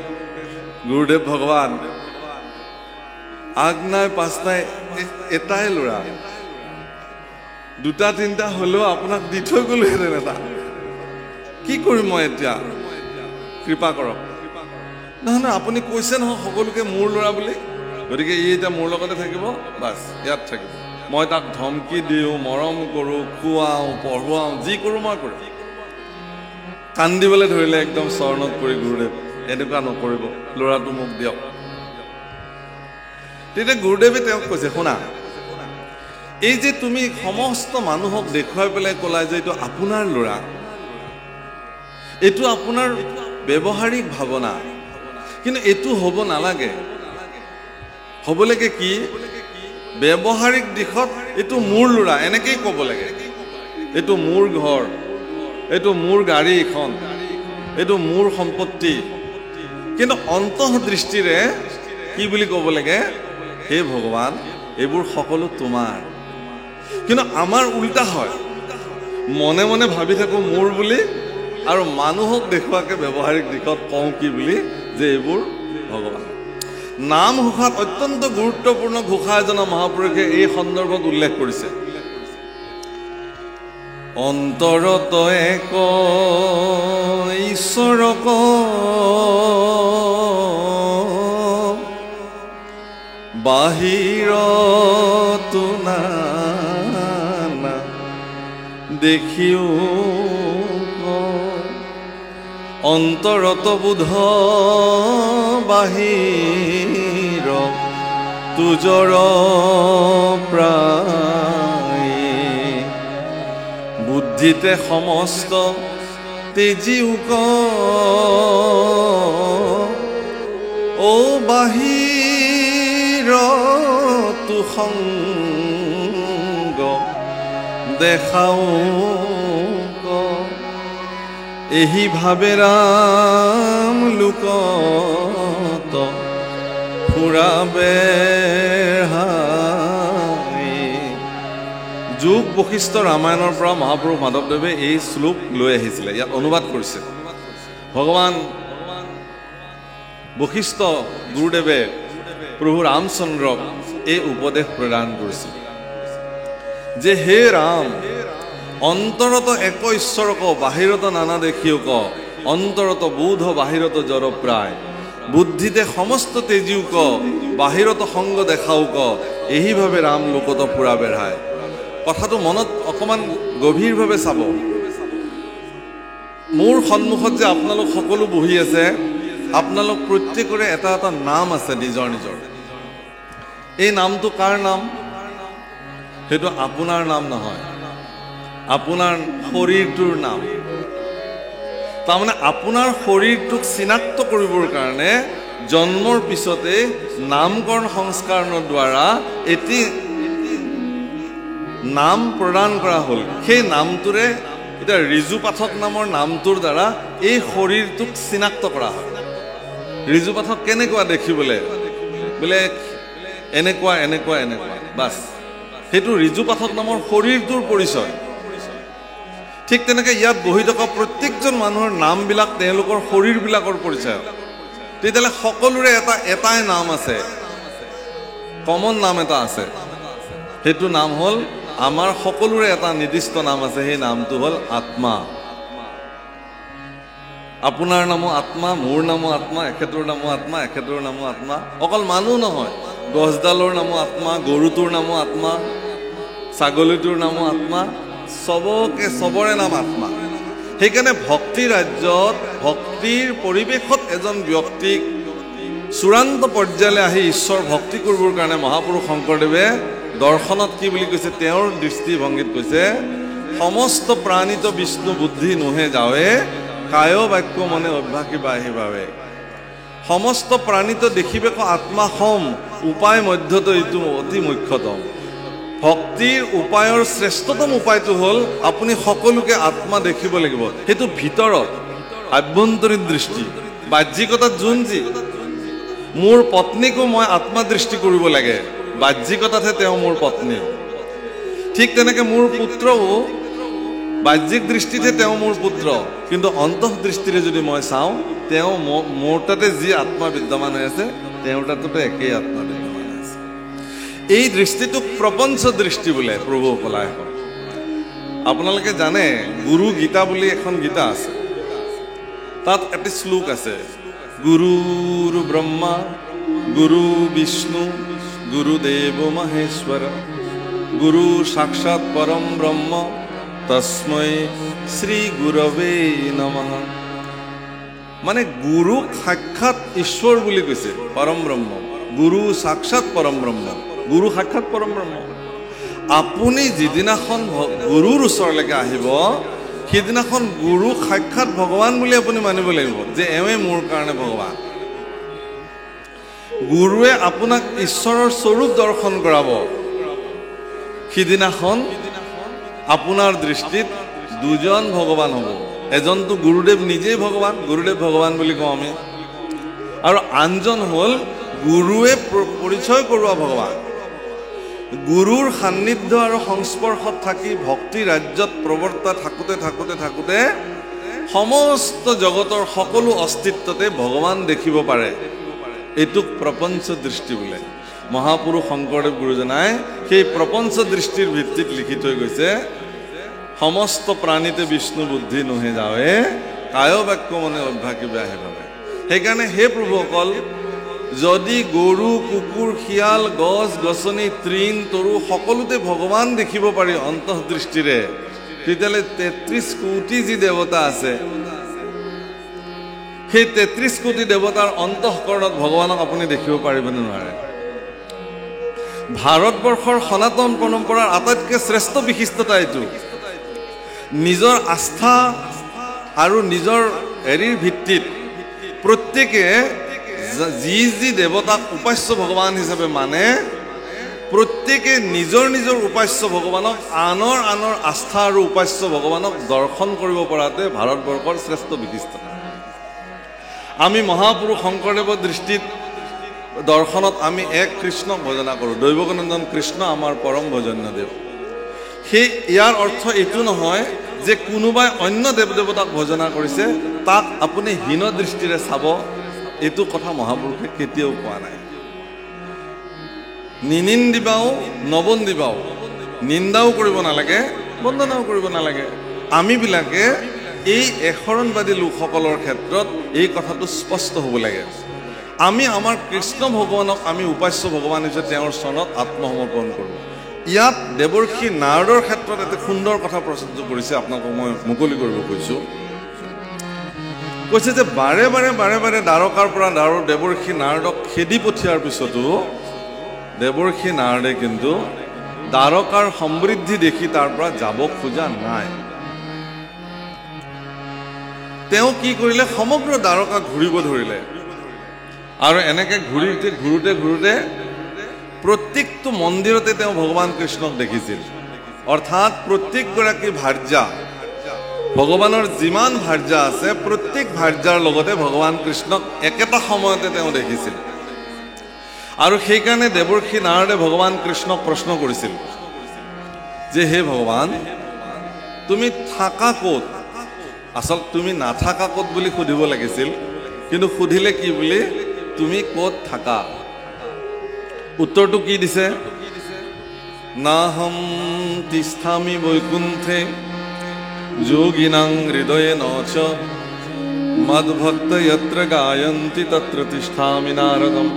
গুৰুদেৱ ভগৱান, আগ নাই পাছ নাই, এটাই ল'ৰা, দুটা তিনিটা হ'লেও আপোনাক দি থৈ গ'লোহেঁতেন এটা। কি কৰিম মই এতিয়া? কৃপা কৰক। নহয় নহয়, আপুনি কৈছে নহয় সকলোকে মোৰ ল'ৰা বুলি, গতিকে ই এতিয়া মোৰ লগতে থাকিব, বাছ ইয়াত থাকিব। মই তাক ধমকি দিওঁ, মৰম কৰোঁ, খুৱাওঁ, পঢ়ুৱাওঁ, যি কৰোঁ মই কৰোঁ। কান্দিবলৈ ধৰিলে একদম চৰণত পৰি, গুৰুদেৱ এনেকুৱা নকৰিব, ল'ৰাটো মোক দিয়ক। তেতিয়া গুৰুদেৱে তেওঁক কৈছে, শুনা, এই যে তুমি সমস্ত মানুহক দেখুৱাই পেলাই ক'লা যে এইটো আপোনাৰ ল'ৰা, এইটো আপোনাৰ ব্যৱহাৰিক ভাৱনা, কিন্তু এইটো হ'ব নালাগে। হ'ব লাগে কি? ব্যৱহাৰিক দিশত এইটো মোৰ ল'ৰা এনেকেই ক'ব লাগে। এইটো মোৰ ঘৰ, এইটো মোৰ গাড়ী এখন, এইটো মোৰ সম্পত্তি। কিন্তু অন্তঃদৃষ্টিৰে কি বুলি ক'ব লাগে? হে ভগৱান, এইবোৰ সকলো তোমাৰ। কিন্তু আমাৰ উল্টা হয়, মনে মনে ভাবি থাকোঁ মোৰ বুলি, আৰু মানুহক দেখুৱাকে ব্যৱহাৰিক দিশত কওঁ কি বুলি, যে এইবোৰ ভগৱান। নাম ঘোষাত অত্যন্ত গুৰুত্বপূৰ্ণ ঘোষা এজনা মহাপুৰুষে এই সন্দৰ্ভত উল্লেখ কৰিছে। অন্তৰত এক ঈশ্বৰক বাহিৰতো নানা দেখিও, অন্তৰত বোধ বাহিৰ তুজৰ প্ৰায়, বুদ্ধিতে সমস্ত তেজিউক ও বাহিৰ তু সংগ দেখাও, এহি ভাবে ৰাম লোকত ফুৰাবে হাই। যোগ বশিষ্ঠ ৰামায়ণৰ পৰা মহাপুৰুষ মাধৱদেৱে এই শ্লোক লৈ আহিছিলে, ইয়াত অনুবাদ কৰিছে। ভগৱান বশিষ্ঠ গুৰুদেৱে প্ৰভু ৰামচন্দ্ৰক এই উপদেশ প্ৰদান কৰিছিল যে, হে ৰাম, অন্তৰত এক ঈশ্বৰক বাহিৰত নানা দেখিওক, অন্তৰত বোধ বাহিৰত জড় প্ৰায়, বুদ্ধিতে সমস্ত তেজিওক বাহিৰত সংগ দেখাওক, এইভাৱে ৰাম লোকত ফুৰা বেঢ়ায়। কথাটো মনত অকণমান গভীৰভাৱে চাব। মোৰ সন্মুখত যে আপোনালোক সকলো বহি আছে, আপোনালোক প্ৰত্যেকৰে এটা এটা নাম আছে নিজৰ নিজৰ। এই নামটো কাৰ নাম? সেইটো আপোনাৰ নাম নহয়, আপোনাৰ শৰীৰটোৰ নাম। তাৰমানে আপোনাৰ শৰীৰটোক চিনাক্ত কৰিবৰ কাৰণে জন্মৰ পিছতে নামকৰণ সংস্কাৰণৰ দ্বাৰা এটি নাম প্ৰদান কৰা হ'ল। সেই নামটোৰে এতিয়া ৰিজু পাঠক নামৰ নামটোৰ দ্বাৰা এই শৰীৰটোক চিনাক্ত কৰা হয়। ৰিজু পাঠক কেনেকুৱা দেখিবলৈ, বোলে এনেকুৱা এনেকুৱা এনেকুৱা, বাছ সেইটো ৰিজু পাঠক নামৰ শৰীৰটোৰ পৰিচয়। ঠিক তেনেকৈ ইয়াত বহি থকা প্ৰত্যেকজন মানুহৰ নামবিলাক তেওঁলোকৰ শৰীৰবিলাকৰ পৰিচয়। তেতিয়াহ'লে সকলোৰে এটাই নাম আছে, কমন নাম এটা আছে। সেইটো নাম হ'ল, আমাৰ সকলোৰে এটা নিৰ্দিষ্ট নাম আছে, সেই নামটো হ'ল আত্মা। আপোনাৰ নামো আত্মা, মোৰ নামো আত্মা, এখেতৰ নামো আত্মা, এখেতৰ নামো আত্মা। অকল মানুহ নহয়, গছডালৰ নামো আত্মা, গৰুটোৰ নামো আত্মা, ছাগলীটোৰ নামো আত্মা, চবৰে নাম আত্মা। সেইকাৰণে ভক্তি ৰাজ্যত, ভক্তিৰ পৰিৱেশত এজন ব্যক্তিক চূড়ান্ত পৰ্যায়লৈ আহি ঈশ্বৰ ভক্তি কৰিবৰ কাৰণে মহাপুৰুষ শংকৰদেৱে দৰ্শনত কি বুলি কৈছে, তেওঁৰ দৃষ্টিভংগীত কৈছে, সমস্ত প্ৰাণিত বিষ্ণু বুদ্ধি নোহে যাৱে, কায় বাক্য মনে অভ্যাসী বাহি বাবে। সমস্ত প্ৰাণিত দেখিবেক আত্মা সম, উপায় মধ্যতো এইটো অতি মুখ্যতম। ভক্তিৰ উপায়ৰ শ্ৰেষ্ঠতম উপায়টো হ'ল আপুনি সকলোকে আত্মা দেখিব লাগিব। সেইটো ভিতৰত আভ্যন্তৰীণ দৃষ্টি। বাহ্যিকতাত যোন যি, মোৰ পত্নীকো মই আত্মা দৃষ্টি কৰিব লাগে, বাহ্যিকতাতহে তেওঁ মোৰ পত্নী। ঠিক তেনেকৈ মোৰ পুত্ৰও বাহ্যিক দৃষ্টিতহে তেওঁ মোৰ পুত্ৰ, কিন্তু অন্তঃদৃষ্টিৰে যদি মই চাওঁ, তেওঁ মোৰ তাতে যি আত্মা বিদ্যমান হৈ আছে, তেওঁৰ তাতো একেই আত্মা বিদ্যমান আছে। এই দৃষ্টিটোক প্ৰপঞ্চ দৃষ্টি বোলে প্ৰভুসকলে। আপোনালোকে জানে গুৰু গীতা বুলি এখন গীতা আছে, তাত এটি শ্লোক আছে, গুৰুৰ ব্ৰহ্মা গুৰু বিষ্ণু গুৰুদেৱ মহেশ্বৰ গুৰু সাক্ষাৎ পৰম ব্ৰহ্ম তস্मै শ্ৰী গুৰৱে নমঃ। মানে গুৰু সাক্ষাৎ ঈশ্বৰ বুলি কৈছে, পৰম ব্ৰহ্ম। গুৰু সাক্ষাৎ পৰম ব্ৰহ্ম, গুৰু সাক্ষাৎ পৰম ব্ৰহ্ম। আপুনি যিদিনাখন গুৰুৰ ওচৰলৈকে আহিব, সেইদিনাখন গুৰু সাক্ষাৎ ভগৱান বুলি আপুনি মানিব লাগিব, যে এওঁৱে মোৰ কাৰণে ভগৱান। গুৰুৱে আপোনাক ঈশ্বৰৰ স্বৰূপ দৰ্শন কৰাব। সিদিনাখন আপোনাৰ দৃষ্টিত দুজন ভগৱান হ'ব। এজনটো গুৰুদেৱ নিজেই ভগৱান, গুৰুদেৱ ভগৱান বুলি কওঁ আমি, আৰু আনজন হ'ল গুৰুৱে পৰিচয় কৰোৱা ভগৱান। গুৰুৰ সান্নিধ্য আৰু সংস্পৰ্শত থাকি ভক্তি ৰাজ্যত প্ৰৱৰ্তা থাকোঁতে থাকোঁতে থাকোঁতে সমস্ত জগতৰ সকলো অস্তিত্বতে ভগৱান দেখিব পাৰে। এইটোক প্ৰপঞ্চ দৃষ্টি বোলে। মহাপুৰুষ শংকৰদেৱ গুৰুজনাই সেই প্ৰপঞ্চ দৃষ্টিৰ ভিত্তিত লিখি থৈ গৈছে, সমস্ত প্ৰাণীতে বিষ্ণু বুদ্ধি নোহে যাৱে, কায় বাক্য মনে অভ্যাসী বাহি বাবে। সেইকাৰণে হে প্ৰভুসকল, যদি গৰু কুকুৰ শিয়াল গছ গছনি তৃণ তৰু সকলোতে ভগৱান দেখিব পাৰি অন্তঃদৃষ্টিৰে, তেতিয়াহ'লে 33 কোটি যি দেৱতা আছে, সেই 33 কোটি দেৱতাৰ অন্তঃকৰণত ভগৱানক আপুনি দেখিব পাৰিবনে নোৱাৰে? ভাৰতবৰ্ষৰ সনাতন পৰম্পৰাৰ আটাইতকৈ শ্ৰেষ্ঠ বিশিষ্টতা এইটো, নিজৰ আস্থা আৰু নিজৰ হেৰিৰ ভিত্তিত প্ৰত্যেকে যি যি দেৱতাক উপাস্য ভগৱান হিচাপে মানে, প্ৰত্যেকে নিজৰ নিজৰ উপাস্য ভগৱানক আনৰ আস্থা আৰু উপাস্য ভগৱানক দৰ্শন কৰিব পৰাটোৱে ভাৰতবৰ্ষৰ শ্ৰেষ্ঠ বিশিষ্টতা। আমি মহাপুৰুষ শংকৰদেৱৰ দৃষ্টিত দৰ্শনত আমি এক কৃষ্ণক ভজনা কৰোঁ, দৈৱকনন্দন কৃষ্ণ আমাৰ পৰম ভজন্য দেৱ। সেই ইয়াৰ অৰ্থ এইটো নহয় যে কোনোবাই অন্য দেৱ দেৱতাক ভজনা কৰিছে তাক আপুনি হীন দৃষ্টিৰে চাব, এইটো কথা মহাপুৰুষে কেতিয়াও কোৱা নাই। নিনিন্দিবাও নবন্দিবাও, নিন্দাও কৰিব নালাগে, বন্দনাও কৰিব নালাগে। আমিবিলাকে এই এশৰণবাদী লোকসকলৰ ক্ষেত্ৰত এই কথাটো স্পষ্ট হ'ব লাগে। আমি আমাৰ কৃষ্ণ ভগৱানক আমি উপাস্য ভগৱান হিচাপে তেওঁৰ চৰণত আত্মসমৰ্পণ কৰোঁ। ইয়াত দেৱৰ্ষি নাৰদৰ ক্ষেত্ৰত এটা সুন্দৰ কথা প্ৰস্তুত কৰিছে, আপোনালোকক মই মুকলি কৰিব কৈছোঁ। কৈছে যে বাৰে বাৰে দ্বাৰকাৰ পৰা দেৱৰ্ষি নাৰদক খেদি পঠিয়াৰ পিছতো দেৱৰ্ষি নাৰদে কিন্তু দ্বাৰকাৰ সমৃদ্ধি দেখি তাৰ পৰা যাব খোজা নাই। তেওঁ কি কৰিলে, সমগ্ৰ দ্বাৰকা ঘূৰিব ধৰিলে আৰু এনেকে ঘূৰোতে প্ৰত্যেকটো মন্দিৰতে তেওঁ ভগৱান কৃষ্ণক দেখিছিল। অৰ্থাৎ প্ৰত্যেকগৰাকী ভাৰ্যা, ভগৱানৰ যিমান ভাৰ্যা আছে প্ৰত্যেক ভাৰ্যাৰ লগতে ভগৱান কৃষ্ণক একেটা সময়তে তেওঁ দেখিছিল। আৰু সেইকাৰণে দেৱৰ্ষি নাৰদে ভগৱান কৃষ্ণক প্ৰশ্ন কৰিছিল যে হে ভগৱান, তুমি থাকা ক'ত? আচল তুমি নাথাকা ক'ত বুলি সুধিব লাগিছিল, কিন্তু সুধিলে কি বুলি, তুমি ক'ত থাকা? উত্তৰটো কি দিছে? নাহম তিষ্ঠামি বৈকুণ্ঠে যোগিনাং হৃদয়ে নচ মদ্ভক্ত যত্ৰ গায়ন্তি তত্ৰ তিষ্ঠামি নাৰদম।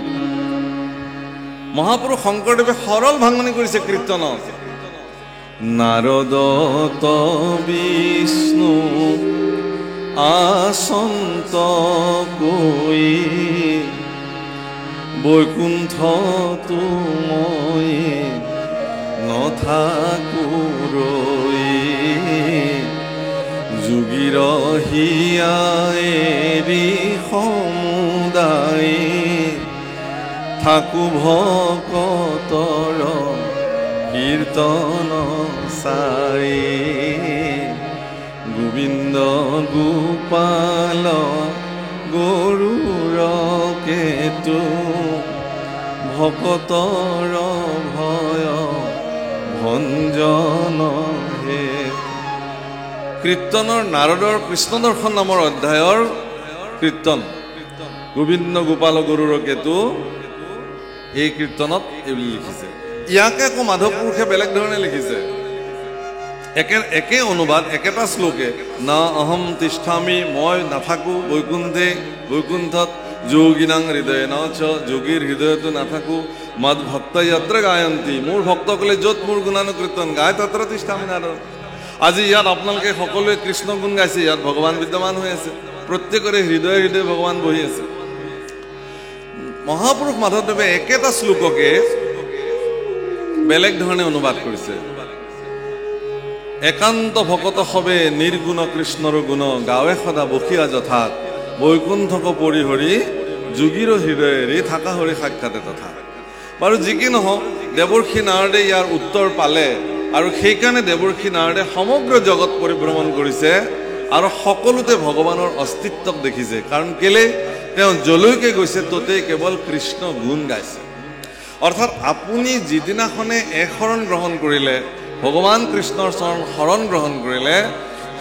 মহাপুৰুষ শংকৰদেৱে সৰল ভাঙনি কৰিছে কীৰ্তনত। নাৰদ বিষ্ণু আসন্ত কৈ বৈকুণ্ঠ মই নথাকো ৰৈ, যোগীৰ হিয়াৰি সমুদায় থাকো ভকতৰ কীৰ্তন চাই। গোবিন্দ গোপাল গৰুৰ কেতু ভকতৰ ভয় ভঞ্জন হে। কীৰ্তনৰ নাৰদৰ কৃষ্ণ দৰ্শন নামৰ অধ্যায়ৰ কীৰ্তন গোবিন্দ গোপাল গৰুৰ কেতু, এই কীৰ্তনত এইবুলি লিখিছে। ইয়াকে আকৌ মাধৱ পুৰুষে বেলেগ ধৰণে লিখিছে। একে অনুবাদ, একেটা শ্লোকে, না অহম তিষ্ঠামি, মই নাথাকো বৈকুণ্ঠত, যোগিনাং হৃদয়ে নচ, যোগীৰ হৃদয়তো নাথাকো, মদ ভক্ত যত্ৰ গায়ন্তী, মোৰ ভক্তসকলে য'ত মোৰ গুণানুকীৰ্তন গায় তত্ৰ তিষ্ঠামি নাৰদ। আজি ইয়াত আপোনালোকে সকলোৱে কৃষ্ণ গুণ গাইছে, ইয়াত ভগৱান বিদ্যমান হৈ আছে, প্ৰত্যেকৰে হৃদয়ে হৃদয়ে ভগৱান বহি আছে। মহাপুৰুষ মাধৱদেৱে একেটা শ্লোককে বেলেগ ধৰণে অনুবাদ কৰিছে। একান্ত ভকত সবে নিৰ্গুণ কৃষ্ণৰ গুণ, গাৱে সদা বসিয়া যথাত, বৈকুণ্ঠক পৰিহৰি যোগীৰ হৃদয়েৰে থাকা হৰি সাক্ষাতে তথা। বাৰু যি কি নহওক, দেৱৰ্ষি নাৰদে ইয়াৰ উত্তৰ পালে আৰু সেইকাৰণে দেৱৰ্ষি নাৰদে সমগ্ৰ জগত পৰিভ্ৰমণ কৰিছে আৰু সকলোতে ভগৱানৰ অস্তিত্বক দেখিছে। কাৰণ কেলে, তেওঁ যলৈকে গৈছে ততেই কেৱল কৃষ্ণ গুণ গাইছে। অৰ্থাৎ আপুনি যিদিনাখনে শৰণ গ্ৰহণ কৰিলে, ভগৱান কৃষ্ণৰ শৰণ গ্ৰহণ কৰিলে,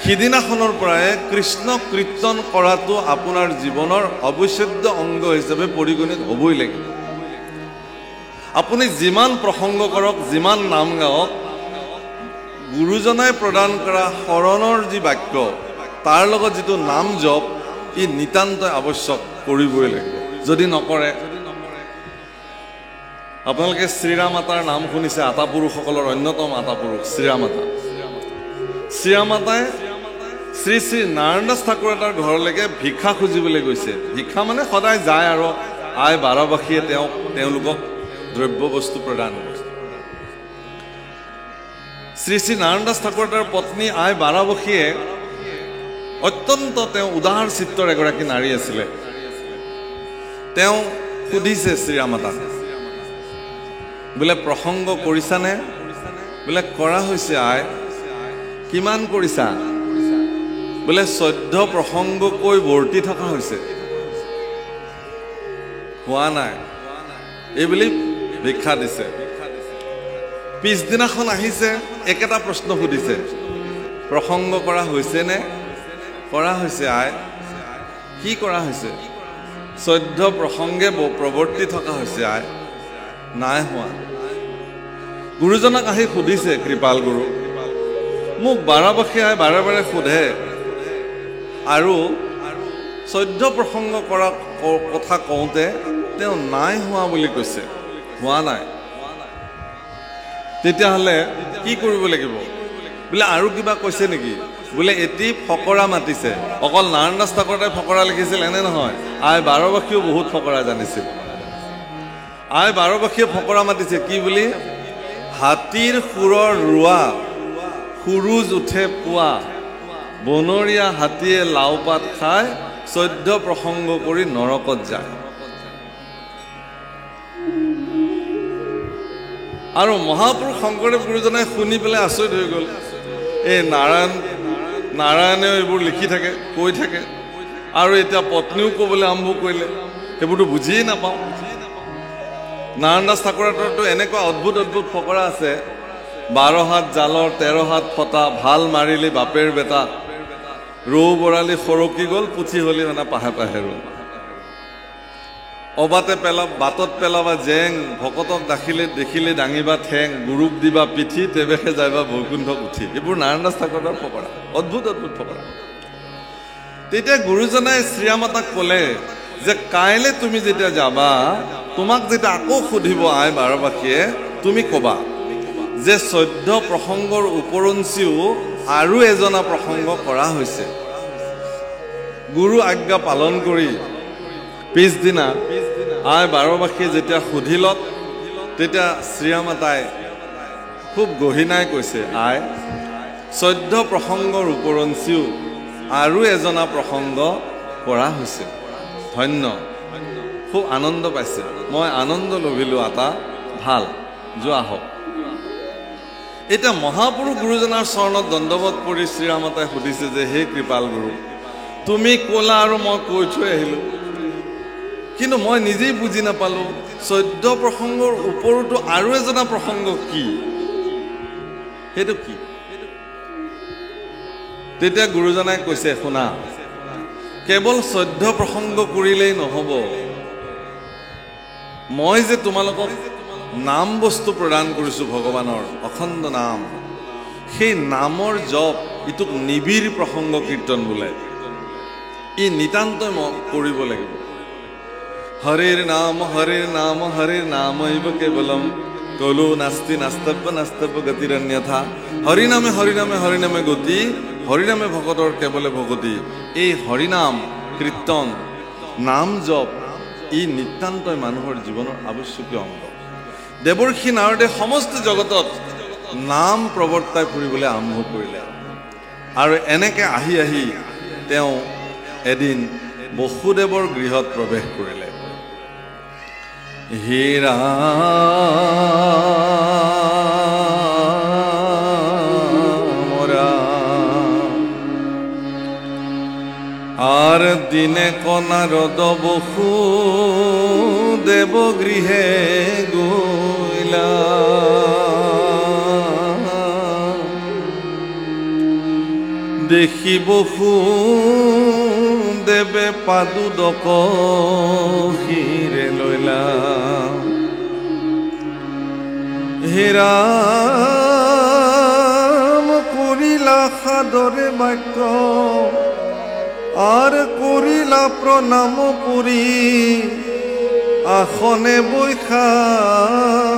সিদিনাখনৰ পৰাই কৃষ্ণ কীৰ্তন কৰাটো আপোনাৰ জীৱনৰ অবিচ্ছেদ্য অংগ হিচাপে পৰিগণিত হ'বই লাগিব। আপুনি যিমান প্ৰসংগ কৰক, যিমান নাম গাওক, গুৰুজনাই প্ৰদান কৰা শৰণৰ যি বাক্য, তাৰ লগত যিটো নাম জপ, ই নিতান্তই আৱশ্যক, কৰিবই লাগিব। যদি নকৰে, আপোনালোকে শ্ৰীৰামাতাৰ নাম শুনিছে, আতাপুৰুষসকলৰ অন্যতম আতাপুৰুষ শ্ৰীৰামাতা। শ্ৰীৰামাতাই শ্ৰী শ্ৰী নাৰায়ণ দাস ঠাকুৰ এটাৰ ঘৰলৈকে ভিক্ষা খুজিবলৈ গৈছে। ভিক্ষা মানে সদায় যায় আৰু আই বাৰবাসীয়ে তেওঁলোকক দ্ৰব্য বস্তু প্ৰদান কৰে। শ্ৰী শ্ৰী নাৰায়ণ দাস ঠাকুৰ এটাৰ পত্নী আই বাৰবাসীয়ে অত্যন্ত উদাৰ চিত্ৰৰ এগৰাকী নাৰী আছিলে। তেওঁ সুধিছে শ্ৰীৰামাতাক, বোলে প্ৰসংগ কৰিছানে? বোলে কৰা হৈছে আই। কিমান কৰিছা? বোলে 14 প্ৰসংগকৈ বৰ্তি থকা হৈছে। হোৱা নাই এইবুলি ভিক্ষা দিছে। পিছদিনাখন আহিছে, একেটা প্ৰশ্ন সুধিছে, প্ৰসংগ কৰা হৈছেনে? কৰা হৈছে আই। কি কৰা হৈছে? 14 প্ৰসংগে প্ৰৱৰ্তি থকা হৈছে আই। নাই হোৱা। গুৰুজনাক আহি সুধিছে কৃপাল গুৰু, মোক বাৰবাসী আই বাৰে বাৰে সোধে আৰু 14 প্ৰসংগ কৰা কথা কওঁতে তেওঁ নাই হোৱা বুলি কৈছে, হোৱা নাই। তেতিয়াহ'লে কি কৰিব লাগিব? বোলে আৰু কিবা কৈছে নেকি? বোলে এটি ফকৰা মাতিছে। অকল নাৰায়ণ দাস ঠাকুৰে ফকৰা লিখিছিল এনে নহয়, আই বাৰবাসীয়েও বহুত ফকৰা জানিছিল। আই বাৰবাসীয়ে ফকৰা মাতিছে কি বুলি? হাতীৰ সুৰৰ ৰোৱা সুৰুজ উঠে পুৱা, বনৰীয়া হাতীয়ে লাও পাত খাই, 14 প্ৰসংগ কৰি নৰকত যায়। আৰু মহাপুৰুষ শংকৰদেৱ গুৰুজনাই শুনি পেলাই আচৰিত হৈ গ'ল। এই নাৰায়ণেও এইবোৰ লিখি থাকে, কৈ থাকে, আৰু এতিয়া পত্নীও ক'বলৈ আৰম্ভ কৰিলে, সেইবোৰতো বুজিয়েই নাপাওঁ। নাৰায়ণ দাস ঠাকুৰতো এনেকুৱা অদ্ভুত অদ্ভুত ফকৰা আছে। 12 হাত জালৰ 13 হাত ফটা, ভাল মাৰিলি বাপেৰ বেটা, ৰৌ বৰালি সৰকি গ'ল, পুঠি হলি মানে পাহে পাহে ৰ। অবাতে বাটত পেলাবা জেং, ভকতক দেখিলে দাঙিবা ঠেং, গুৰুক দিবা পিঠি, তেৱেহে যাইবা বৈকুণ্ঠক উঠি। এইবোৰ নাৰায়ণ দাস ঠাকুৰৰ ফকৰা, অদ্ভুত অদ্ভুত ফকৰা। তেতিয়া গুৰুজনাই শ্ৰীমাতাক ক'লে যে কাইলৈ তুমি যেতিয়া যাবা, তোমাক যেতিয়া আকৌ সুধিব আই বাৰবাসীয়ে, তুমি ক'বা যে 14 প্ৰসংগৰ উপৰঞ্চিও আৰু এজনা প্ৰসংগ কৰা হৈছে। গুৰু আজ্ঞা পালন কৰি পিছদিনা আই বাৰবাসীয়ে যেতিয়া সুধিলত, তেতিয়া শ্ৰীমাতাই খুব গহীনাই কৈছে, আই 14 প্ৰসংগৰ উপৰঞ্চিও আৰু এজনা প্ৰসংগ কৰা হৈছে। ধন্য, খুব আনন্দ পাইছে, মই আনন্দ লভিলোঁ আতা, ভাল, যোৱা হওক। এতিয়া মহাপুৰুষ গুৰুজনাৰ চৰণত দণ্ডৱত পৰি শ্ৰীমাতাই সুধিছে যে হে কৃপাল গুৰু, তুমি ক'লা আৰু মই কৈ থৈ আহিলোঁ, কিন্তু মই নিজেই বুজি নাপালোঁ 14 প্ৰসংগৰ ওপৰতো আৰু এজনা প্ৰসংগ কি, সেইটো কি? তেতিয়া গুৰুজনাই কৈছে, শুনা, কেৱল 14 প্ৰসংগ কৰিলেই নহ'ব, মই যে তোমালোকক নাম বস্তু প্ৰদান কৰিছোঁ ভগৱানৰ, অখণ্ড নাম, সেই নামৰ জপ, ইটোক নিবিড় প্ৰসংগ কীৰ্তন বোলে। ই নিতান্তই কৰিব লাগিব। হৰিৰ নাম হৰিৰ নাম হৰিৰ নামৈব কেৱলম, কলো নাস্তি নাস্তব্য নাস্তব্য গতিৰন্যথা। হৰিনামে হৰিনামে হৰিনামে গতি, হৰিনামে ভকতৰ কেৱলে ভগতি। এই হৰিনাম কীৰ্তন, নাম জপ, ই নিতান্তই মানুহৰ জীৱনৰ আৱশ্যকীয় অংগ। দেৱৰ্ষি নাৰদে সমস্ত জগতত নাম প্ৰৱৰ্তাই ফুৰিবলৈ আৰম্ভ কৰিলে। আৰু এনেকৈ আহি আহি তেওঁ এদিন বসুদেৱৰ গৃহত প্ৰৱেশ কৰিলে। হে ৰাম ৰাম, আৰ দিনে কনাৰদ বসুদেৱ গৃহে গইলা, দেখি বসুদেৱে পাদুদক শিৰে লইলা। হে ৰাম কৰিলা সাদৰে বাক্য, আৰ কৰিলা প্ৰণাম পুৰি, আসনে বৈখাই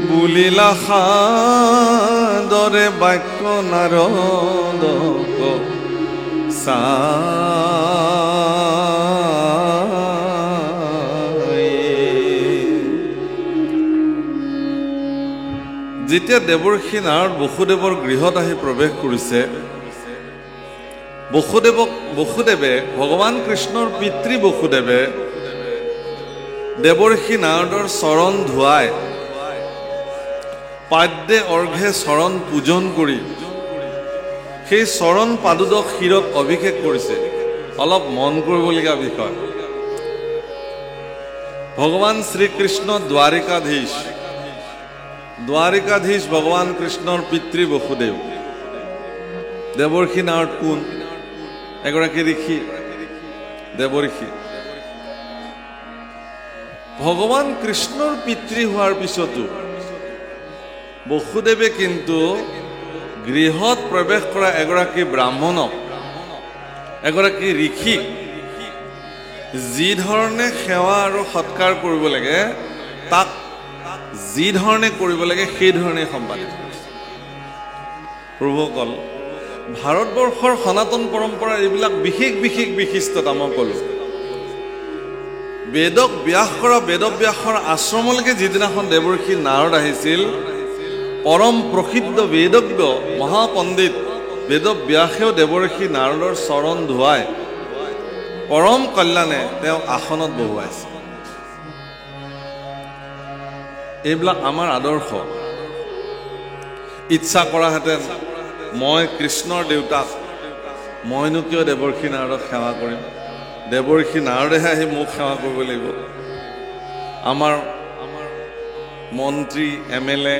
বুলিলা সাদৰে বাক্য নাৰদক যেতিয়া দেৱৰ্ষি নাৰদ বসুদেৱৰ গৃহত আহি প্ৰৱেশ কৰিছে, বসুদেৱে ভগৱান কৃষ্ণৰ পিতৃ বসুদেৱে দেৱৰ্ষি নাৰদৰ চৰণ ধুৱাই পাদ্যে অৰ্ঘে চৰণ পূজন কৰি সেই চৰণ পাদুদক শিৰত অভিষেক কৰিছে। অলপ মন কৰিবলগীয়া বিষয়, ভগৱান শ্ৰীকৃষ্ণ দ্বাৰিকাধীশ ভগৱান কৃষ্ণৰ পিতৃ বসুদেৱ। দেৱৰ্ষি নাৰদ কোন? এগৰাকী ঋষি, দেৱৰ্ষি। ভগৱান কৃষ্ণৰ পিতৃ হোৱাৰ পিছতো বসুদেৱে কিন্তু গৃহত প্ৰৱেশ কৰা এগৰাকী ব্ৰাহ্মণক, এগৰাকী ঋষিক যি ধৰণে সেৱা আৰু সৎকাৰ কৰিব লাগে, তাক যি ধৰণে কৰিব লাগে সেই ধৰণে সম্পাদিত কৰিছে। প্ৰভুসকল, ভাৰতবৰ্ষৰ সনাতন পৰম্পৰাৰ এইবিলাক বিশেষ বিশেষ বিশিষ্টতা মই ক'লোঁ। বেদক ব্যাস কৰা বেদব্যাসৰ আশ্ৰমলৈকে যিদিনাখন দেৱৰ্ষি নাৰদ আহিছিল, পৰম প্ৰসিদ্ধ বেদজ্ঞ মহাপণ্ডিত বেদব্যাসেও দেৱৰ্ষি নাৰদৰ চৰণ ধুৱাই পৰম কল্যাণে তেওঁক আসনত বহুৱাইছে। এইবিলাক আমাৰ আদৰ্শ। ইচ্ছা কৰাহেঁতেন মই কৃষ্ণৰ দেউতাক, মইনো কিয় দেৱৰ্ষি নাৰদক সেৱা কৰিম? দেৱৰ্ষি নাৰদেহে আহি মোক সেৱা কৰিব লাগিব। আমাৰ মন্ত্ৰী MLA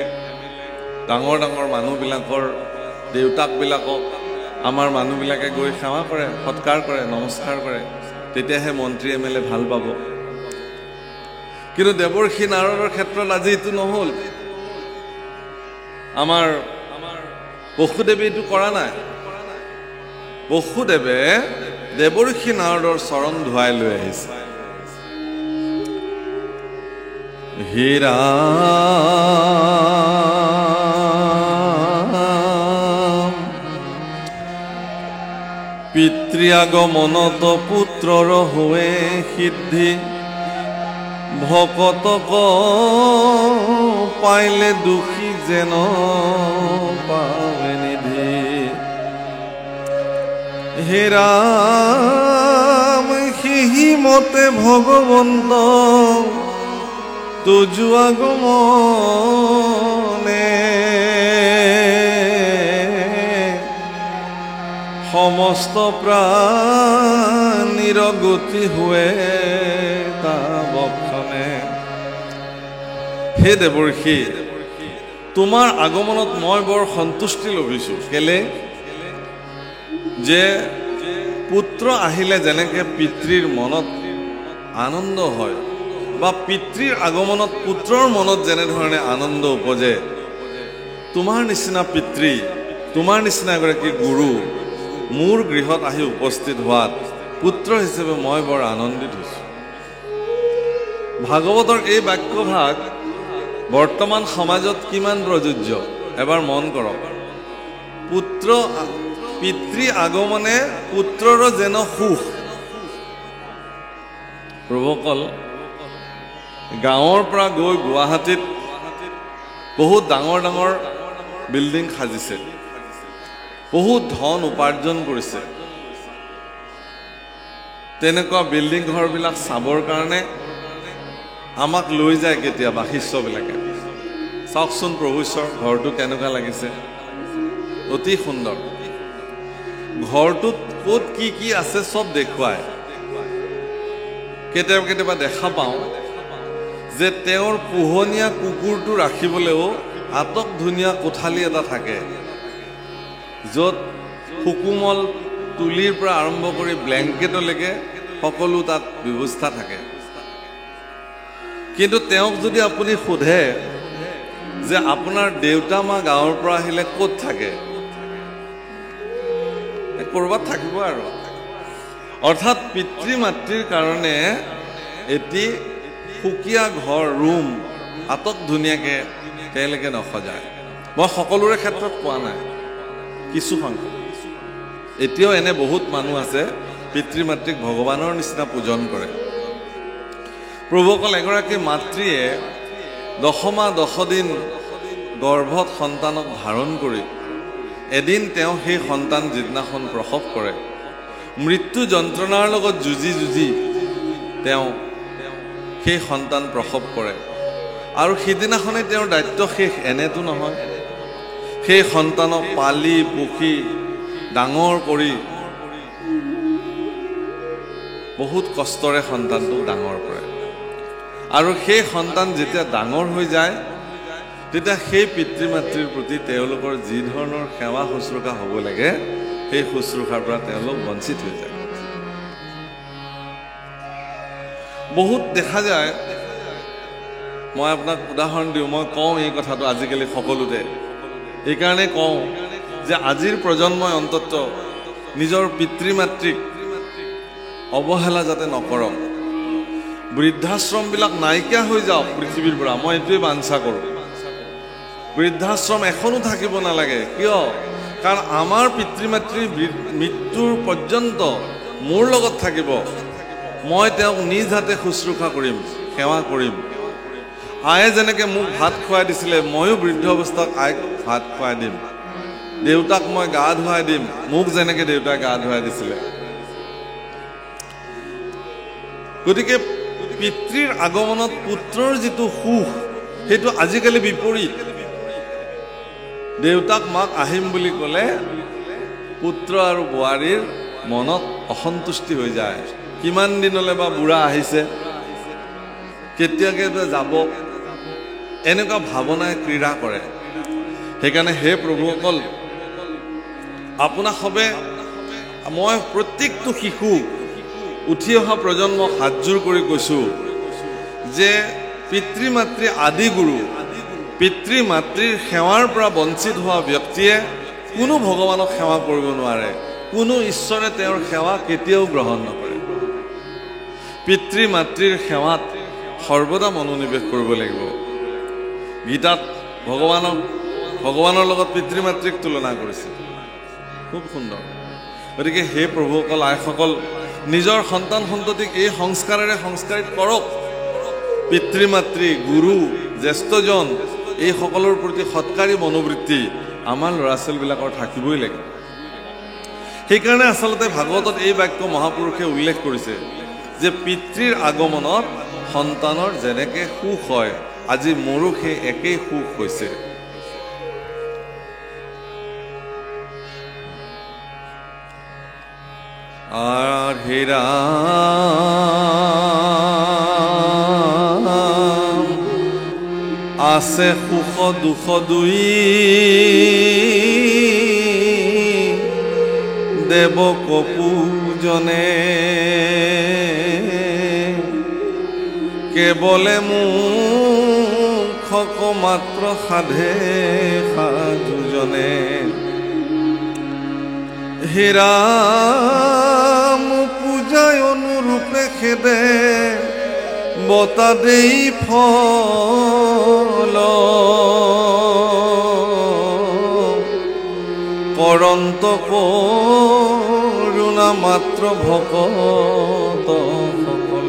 ডাঙৰ ডাঙৰ মানুহবিলাকৰ দেউতাকবিলাকক আমাৰ মানুহবিলাকে গৈ সেৱা কৰে, সৎকাৰ কৰে, নমস্কাৰ কৰে, তেতিয়াহে মন্ত্ৰী MLA ভাল পাব। কিন্তু দেৱৰ্ষি নাৰদৰ ক্ষেত্ৰত আজি এইটো নহ'ল। আমাৰ বসুদেৱে এইটো কৰা নাই। বসুদেৱে দেৱৰ্ষি নাৰদৰ চৰণ ধুৱাই লৈ আহিছে। হীৰা পিতৃআগমনত পুত্ৰৰ হোৱে সিদ্ধি, ভকতক পাইলে দুখী যেন পাৱে নিধি। হে ৰাম সিহি মতে ভগৱন্ত তুজু আগমনে, সমস্ত প্ৰাণীৰ গতি हुए তা বক্ষণে। হে দেৱৰ্ষি, তোমাৰ আগমনত মই বৰ সন্তুষ্টি লভিছো। কেলে যে পুত্ৰ আহিলে যেনেকে পিতৃৰ মনত আনন্দ হয়, বা পিতৃৰ আগমনত পুত্ৰৰ মনত যেনেধৰণে আনন্দ উপজে, তোমাৰ নিচিনা পিতৃ, তোমাৰ নিচিনা এগৰাকী গুৰু মোৰ গৃহত আহি উপস্থিত হোৱাত পুত্ৰ হিচাপে মই বৰ আনন্দিত হৈছোঁ। ভাগৱতৰ এই বাক্যভাগ বৰ্তমান সমাজত কিমান প্ৰযোজ্য এবাৰ মন কৰক। পিতৃ আগমনে পুত্ৰৰ যেন সুখ। প্ৰভুসকল, গাঁৱৰ পৰা গৈ গুৱাহাটীত বহুত ডাঙৰ ডাঙৰ বিল্ডিং সাজিছে, বহুত ধন উপাৰ্জন কৰিছে। তেনেকুৱা বিল্ডিং ঘৰবিলাক চাবৰ কাৰণে আমাক লৈ যায় কেতিয়াবা শিষ্যবিলাকে। চাওকচোন প্ৰভু ঈশ্বৰ, ঘৰটো কেনেকুৱা লাগিছে, অতি সুন্দৰ। ঘৰটোত ক'ত কি কি আছে চব দেখুৱায়। কেতিয়াবা কেতিয়াবা দেখা পাওঁ যে তেওঁৰ পোহনীয়া কুকুৰটো ৰাখিবলৈও আটক ধুনীয়া কোঠালি এটা থাকে, য'ত সুকোমল তুলিৰ পৰা আৰম্ভ কৰি ব্লেংকেটলৈকে সকলো তাত ব্যৱস্থা থাকে। কিন্তু তেওঁক যদি আপুনি সোধে যে আপোনাৰ দেউতা মা গাঁৱৰ পৰা আহিলে ক'ত থাকে, ক'ৰবাত থাকিব আৰু। অৰ্থাৎ পিতৃ মাতৃৰ কাৰণে এটি সুকীয়া ঘৰ, ৰুম আটক ধুনীয়াকৈ তেওঁলোকে নসজায়। মই সকলোৰে ক্ষেত্ৰত কোৱা নাই, কিছু সংখ্যক। এতিয়াও এনে বহুত মানুহ আছে পিতৃ মাতৃক ভগৱানৰ নিচিনা পূজন কৰে। প্ৰভুসকল, এগৰাকী মাতৃয়ে 10 মাহ 10 দিন গৰ্ভত সন্তানক ধাৰণ কৰি এদিন তেওঁ সেই সন্তান যিদিনাখন প্ৰসৱ কৰে, মৃত্যু যন্ত্ৰণাৰ লগত যুঁজি যুঁজি তেওঁ সেই সন্তান প্ৰসৱ কৰে। আৰু সিদিনাখনেই তেওঁৰ দায়িত্ব শেষ এনেতো নহয়। সেই সন্তানক পালি পুখি ডাঙৰ কৰি বহুত কষ্টৰে সন্তানটোক ডাঙৰ কৰে। আৰু সেই সন্তান যেতিয়া ডাঙৰ হৈ যায়, তেতিয়া সেই পিতৃ মাতৃৰ প্ৰতি তেওঁলোকৰ যি ধৰণৰ সেৱা শুশ্ৰূষা হ'ব লাগে, সেই শুশ্ৰূষাৰ পৰা তেওঁলোক বঞ্চিত হৈ যায়। বহুত দেখা যায়, মই আপোনাক উদাহৰণ দিওঁ, মই কওঁ এই কথাটো আজিকালি সকলোতে। এইকাৰণে কওঁ যে আজিৰ প্ৰজন্মই অন্তত নিজৰ পিতৃ মাতৃক অৱহেলা যাতে নকৰক। বৃদ্ধাশ্ৰমবিলাক নাইকিয়া হৈ যাওক পৃথিৱীৰ পৰা, মই এইটোৱে বাঞ্ছা কৰোঁ। বৃদ্ধাশ্ৰম এখনো থাকিব নালাগে। কিয়? কাৰণ আমাৰ পিতৃ মাতৃ মৃত্যুৰ পৰ্যন্ত মোৰ লগত থাকিব। মই তেওঁক নিজ হাতে শুশ্ৰূষা কৰিম, সেৱা কৰিম। আয়ে যেনেকৈ মোক ভাত খুৱাই দিছিলে, ময়ো বৃদ্ধ অৱস্থাত আইক ভাত খুৱাই দিম। দেউতাক মই গা ধুৱাই দিম, মোক যেনেকৈ দেউতাই গা ধুৱাই দিছিলে। গতিকে পিতৃৰ আগমনত পুত্ৰৰ যিটো সুখ, সেইটো আজিকালি বিপৰীত। দেউতাক মাক আহিম বুলি ক'লে পুত্ৰ আৰু বোৱাৰীৰ মনত অসন্তুষ্টি হৈ যায়। কিমান দিনলৈ বা বুঢ়া আহিছে, কেতিয়াকে যাব, এনেকুৱা ভাৱনাই ক্ৰীড়া কৰে। সেইকাৰণে হে প্ৰভুসকল, আপোনাক সবে মই প্ৰত্যেকটো শিশু, উঠি অহা প্ৰজন্মক হাতযোৰ কৰি কৈছোঁ যে পিতৃ মাতৃ আদি গুৰু, পিতৃ মাতৃৰ সেৱাৰ পৰা বঞ্চিত হোৱা ব্যক্তিয়ে কোনো ভগৱানক সেৱা কৰিব নোৱাৰে। কোনো ঈশ্বৰে তেওঁৰ সেৱা কেতিয়াও গ্ৰহণ নকৰে। পিতৃ মাতৃৰ সেৱাত সৰ্বদা মনোনিৱেশ কৰিব লাগিব। গীতাত ভগৱানৰ লগত পিতৃ মাতৃক তুলনা কৰিছে, খুব সুন্দৰ। গতিকে হে প্ৰভুসকল, আইসকল, নিজৰ সন্তান সন্ততিক এই সংস্কাৰেৰে সংস্কাৰিত কৰক। পিতৃ মাতৃ, গুৰু, জ্যেষ্ঠজন, এই সকলৰ প্ৰতি সৎকাৰী মনোবৃত্তি আমাৰ ল'ৰা ছোৱালীবিলাকৰ থাকিবই লাগে। সেইকাৰণে আচলতে ভাগৱতত এই বাক্য মহাপুৰুষে উল্লেখ কৰিছে যে পিতৃৰ আগমনত সন্তানৰ যেনেকৈ সুখ হয়, আজি মোৰো সেই একেই সুখ হৈছে। হেৰা আছে সুখ দুখ দুই, দেৱক পূজনে কেৱলে মুখক মাত্ৰ সাধে সাধুজনে। হেৰাম পূজায় অনুৰূপে খেদে বতা দেই ফল, কৰন্ত কৰোণা মাত্ৰ ভকত সকল।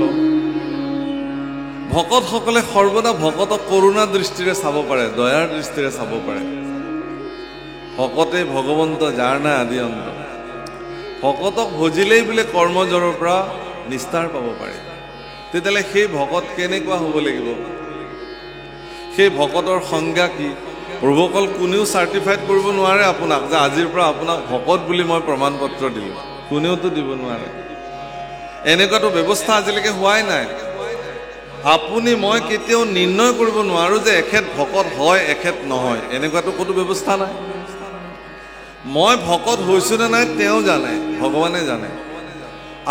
ভকতসকলে সৰ্বদা ভকতক কৰোণা দৃষ্টিৰে চাব পাৰে, দয়াৰ দৃষ্টিৰে চাব পাৰে। ভকতে ভগৱন্ত যাৰ নাই আদি অন্ত। ভকতক ভজিলেই বোলে কৰ্মজৰৰ পৰা নিস্তাৰ পাব পাৰে। তেতিয়াহ'লে সেই ভকত কেনেকুৱা হ'ব লাগিব? সেই ভকতৰ সংজ্ঞা কি? প্ৰভুসকল, কোনেও চাৰ্টিফাইড কৰিব নোৱাৰে আপোনাক যে আজিৰ পৰা আপোনাক ভকত বুলি মই প্ৰমাণ পত্ৰ দিলোঁ। কোনেওতো দিব নোৱাৰে। এনেকুৱাতো ব্যৱস্থা আজিলৈকে হোৱাই নাই। আপুনি মই কেতিয়াও নিৰ্ণয় কৰিব নোৱাৰোঁ যে এখেত ভকত হয়, এখেত নহয়। এনেকুৱাতো কোনো ব্যৱস্থা নাই। মই ভকত হৈছোঁ নে নাই তেওঁ জানে, ভগৱানে জানে।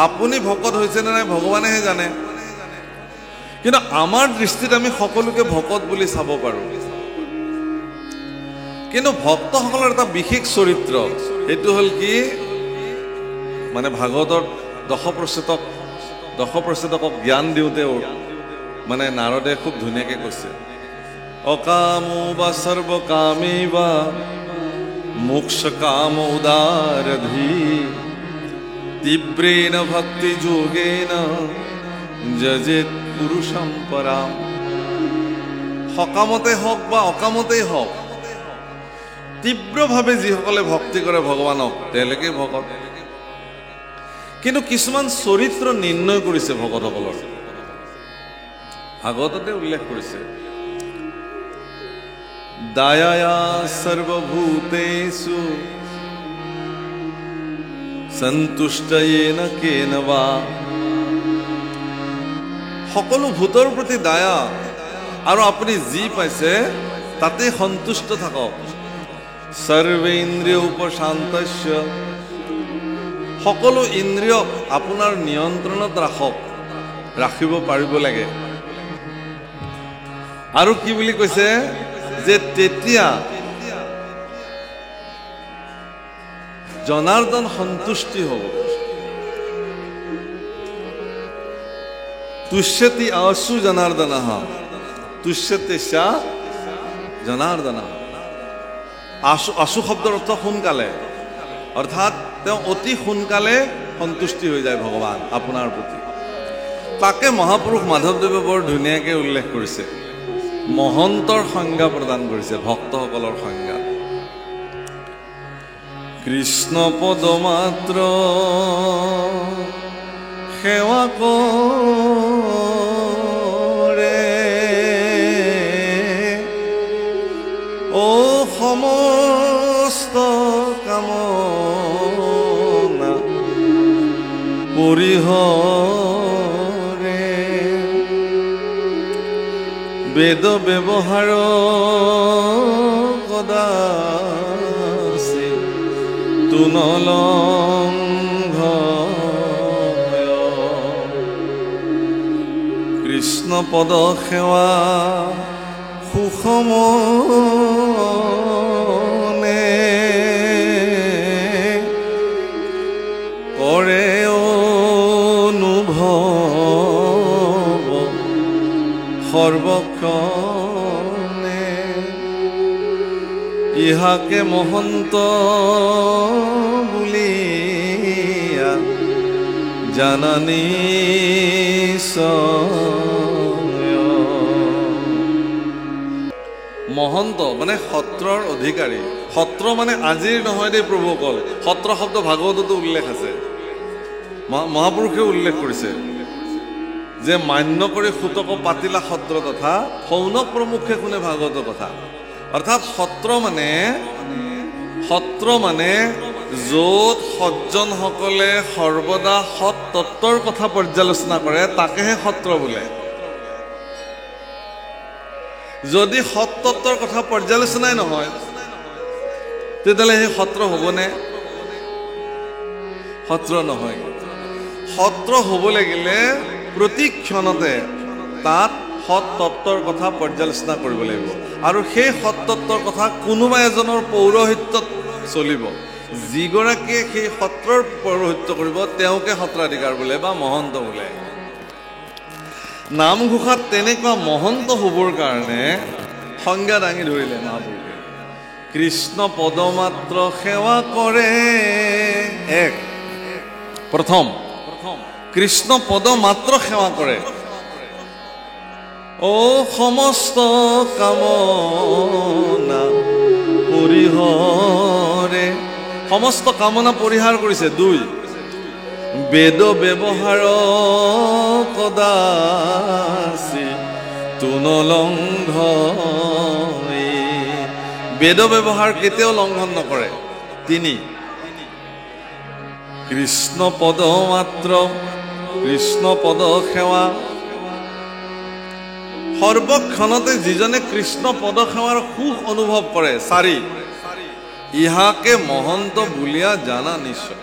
আপুনি ভকত হৈছে নে নাই ভগৱানেহে জানে। কিন্তু আমাৰ দৃষ্টিত আমি সকলোকে ভকত বুলি চাব পাৰোঁ। কিন্তু ভক্তসকলৰ এটা বিশেষ চৰিত্ৰ, সেইটো হ'ল কি, মানে ভাগৱতৰ দশপ্ৰচেতকক জ্ঞান দিওঁতেও মানে নাৰদে খুব ধুনীয়াকৈ কৈছে, অকামো বা সৰ্বকামী বা মোক্ষ কাম উদাৰধি তীব্ৰেণ ভক্তি যোগেন যজেত পুৰুষম পৰাম। সকামতে হওক বা অকামতেই হওক, তীব্ৰভাৱে যিসকলে ভক্তি কৰে ভগৱানক, তেওঁলোকে ভকত। কিন্তু কিছুমান চৰিত্ৰ নিৰ্ণয় কৰিছে ভকতসকলৰ, ভাগৱততে উল্লেখ কৰিছে। দায়া সৰ্বভূতেষু সন্তুষ্টয়েন কেন বা। সকলো ভূতৰ প্ৰতি দয়া, আৰু আপুনি যি পাইছে তাতে সন্তুষ্ট থাকক। সৰ্বেন্দ্ৰিয় উপশান্তস্য, সকলো ইন্দ্ৰিয়ক আপোনাৰ নিয়ন্ত্ৰণত ৰাখক, ৰাখিব পাৰিব লাগে। আৰু কি বুলি কৈছে যে তেতিয়া জনাৰ্দন সন্তুষ্টি হ'ব। তুষ্যতি আশু জনাৰ্দনঃ তুষ্যতে সা জনাৰ্দনঃ। আশু শব্দৰ অৰ্থ সোনকালে, অৰ্থাৎ তেওঁ অতি সোনকালে সন্তুষ্টি হৈ যায় ভগৱান আপোনাৰ প্ৰতি। তাকে মহাপুৰুষ মাধৱদেৱে বৰ ধুনীয়াকৈ উল্লেখ কৰিছে, মহন্তৰ সংজ্ঞা প্ৰদান কৰিছে, ভক্তসকলৰ সংজ্ঞা। কৃষ্ণ পদ মাত্ৰ সেৱা কৰে ও সমস্ত কামনা পৰিহৰে, বেদ ব্যৱহাৰ কদাচি তুনলংঘয়, কৃষ্ণ পদ সেৱা সুষমনে কৰে অনুভৱ সৰ্বক্ষণে, ইহাকে মহন্ত বুলিয়া জানা নিশ্চয়। মহন্ত মানে সত্ৰৰ অধিকাৰী। সত্ৰ মানে আজিৰ নহয় দেই প্ৰভুসকল, সত্ৰ শব্দ ভাগৱততো উল্লেখ আছে, মহাপুৰুষে উল্লেখ কৰিছে যে মান্য কৰি সুতক পাতিলা সত্ৰ তথা সৌনক প্ৰমুখে শুনে ভাগৱতৰ কথা। অৰ্থাৎ সত্ৰ মানে য'ত সজ্জনসকলে সৰ্বদা সৎ তত্বৰ কথা পৰ্যালোচনা কৰে তাকেহে সত্ৰ বোলে। যদি সৎ তত্বৰ কথা পৰ্যালোচনাই নহয় তেতিয়াহ'লে সেই সত্ৰ হ'বনে? সত্ৰ নহয়। সত্ৰ হ'ব লাগিলে প্ৰতি ক্ষণতে তাত সৎ তত্বৰ কথা পৰ্যালোচনা কৰিব লাগিব, আৰু সেই সৎ তত্বৰ কথা কোনোবা এজনৰ পৌৰোহিত্যত চলিব। যিগৰাকীয়ে সেই সত্ৰৰ পৌৰোহিত্য কৰিব তেওঁকে সত্ৰাধিকাৰ বোলে বা মহন্ত বোলে। নামঘোষাত তেনেকুৱা মহন্ত হ'বৰ কাৰণে সংজ্ঞা দাঙি ধৰিলে মহাপুৰুষে। কৃষ্ণ পদমাত্ৰ সেৱা কৰে, এক প্ৰথম কৃষ্ণ পদ মাত্ৰ সেৱা কৰে ও সমস্ত কামনা পৰিহৰে, সমস্ত কামনা পৰিহাৰ কৰিছে। দুই বেদ ব্যৱহাৰ কদাচি তুনলংঘয়, বেদ ব্যৱহাৰ কেতিয়াও লংঘন নকৰে। তিনি কৃষ্ণ পদ মাত্ৰ কৃষ্ণ পদ সেৱা, সৰ্বক্ষণতে যিজনে কৃষ্ণ পদ সেৱাৰ সুখ অনুভৱ কৰে। চাৰি ইহাকে মহন্ত বুলিয়া জানা নিশ্চয়,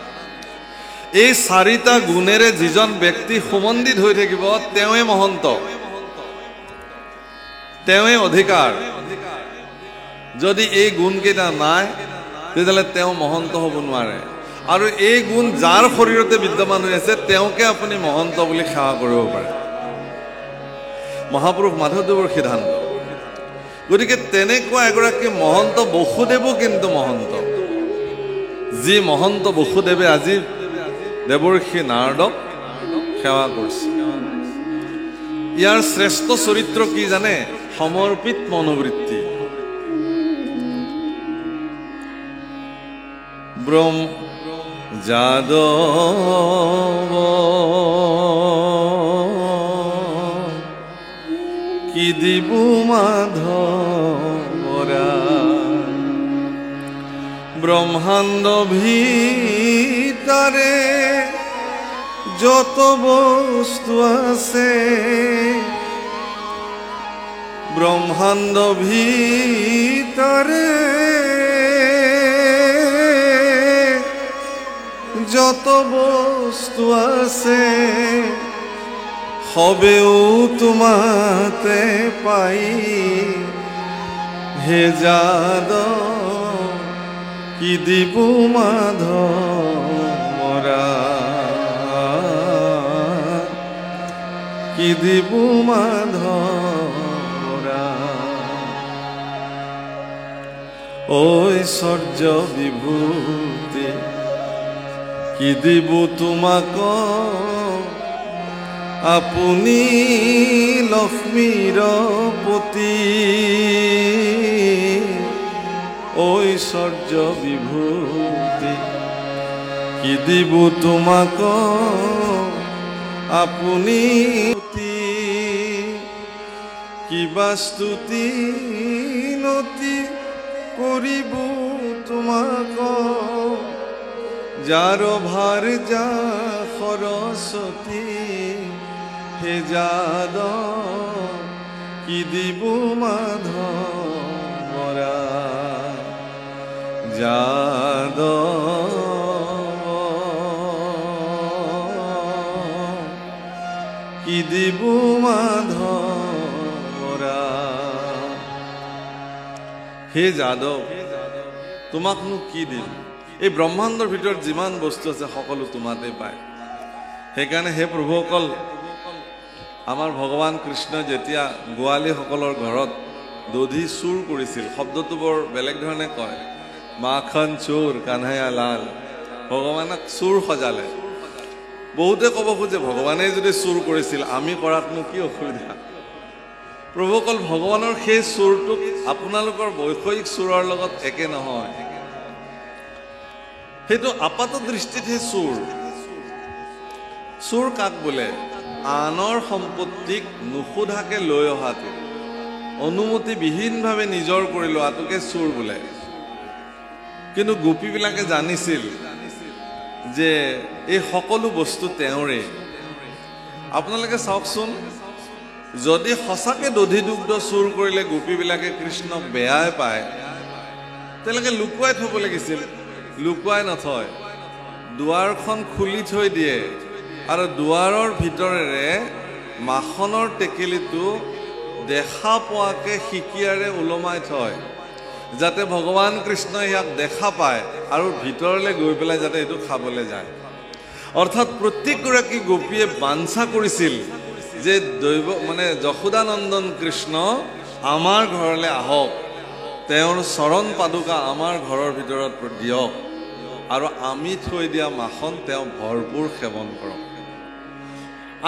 এই চাৰিটা গুণেৰে যিজন ব্যক্তি সুমন্দিত হৈ থাকিব তেওঁৱে মহন্ত, তেওঁৱে অধিকাৰ। যদি এই গুণকেইটা নাই তেতিয়াহ'লে তেওঁ মহন্ত হ'ব নোৱাৰে, আৰু এই গুণ যাৰ শৰীৰতে বিদ্যমান হৈ আছে তেওঁকে আপুনি মহন্ত বুলি সেৱা কৰিব পাৰে। মহাপুৰুষ মাধৱদেৱৰ সিদ্ধান্ত। গতিকে তেনেকুৱা এগৰাকী মহন্ত বসুদেৱো কিন্তু মহন্ত, যি মহন্ত বসুদেৱে আজি দেৱৰ্ষি নাৰদক সেৱা কৰিছে। ইয়াৰ শ্ৰেষ্ঠ চৰিত্ৰ কি জানে? সমৰ্পিত মনোবৃত্তি। ব্ৰহ্ম যাদৱ কি দিবু মাধৱৰা, ব্ৰহ্মাণ্ড ভিতৰে যত বস্তু আছে, ব্ৰহ্মাণ্ড ভিতৰে যত বস্তু আছে, হবেও তোমাতে পাই হে যাদৱ কি দিবু মাধৱৰা, কি কি দিবু মাধৰা ঐশ্বৰ্য বিভূতি কি দিবু তোমাক আপুনি লক্ষ্মীৰ পতি ঐশ্বৰ্য বিভূতি কি দিবু তোমাক আপুনি কিবা স্তুতি নতি কৰিব তোমাক যাৰ ভাৰ যা সৰস্বতী হে যাদ কি দিবু মাধৰা যাদ কি দিবু মাধৰা হে যাদৱ তোমাকনো কি দিম এই ব্ৰহ্মাণ্ডৰ ভিতৰত যিমান বস্তু আছে সকলো তোমাতে পায় সেইকাৰণে হে প্ৰভুসকল আমাৰ ভগৱান কৃষ্ণ যেতিয়া গোৱালীসকলৰ ঘৰত দধি চুৰ কৰিছিল শব্দটো বৰ বেলেগ ধৰণে কয় মাখন চোৰ কানহায়া লাল ভগৱানক চুৰ সজালে বহুতে ক'ব খোজে ভগৱানে যদি চুৰ কৰিছিল আমি কৰাতনো কি অসুবিধা প্ৰভুসকল ভগৱানৰ সেই চুৰটোক আপোনালোকৰ বৈষয়িক চুৰৰ লগত একে নহয় সেইটো আপাত দৃষ্টিত হে চুৰ কাক বোলে আনৰ সম্পত্তিক নুসুধাকে লৈ অহাটো অনুমতিবিহীনভাৱে নিজৰ কৰি লোৱাটোকে চুৰ বোলে কিন্তু গোপীবিলাকে জানিছিল যে এই সকলো বস্তু তেওঁৰে আপোনালোকে চাওকচোন যদি সঁচাকে দধি দুগ্ধ চুৰ কৰিলে গোপীবিলাকে কৃষ্ণক বেয়াই পায় তেওঁলোকে লুকুৱাই থব লাগিছিল লুকুৱাই নথয় দুৱাৰখন খুলি থৈ দিয়ে আৰু দুৱাৰৰ ভিতৰেৰে মাখনৰ টেকেলিটো দেখা পোৱাকে শিকিয়াৰে ওলমাই থয় যাতে ভগৱান কৃষ্ণই ইয়াক দেখা পায় আৰু ভিতৰলৈ গৈ পেলাই যাতে এইটো খাবলৈ যায় অৰ্থাৎ প্ৰত্যেকগৰাকী গোপীয়ে বাঞ্ছা কৰিছিল যে দৈৱ মানে যশোদানন্দন কৃষ্ণ আমাৰ ঘৰলৈ আহক তেওঁৰ চৰণ পাদুকা আমাৰ ঘৰৰ ভিতৰত দিয়ক আৰু আমি থৈ দিয়া মাখন তেওঁ ভৰপূৰ সেৱন কৰক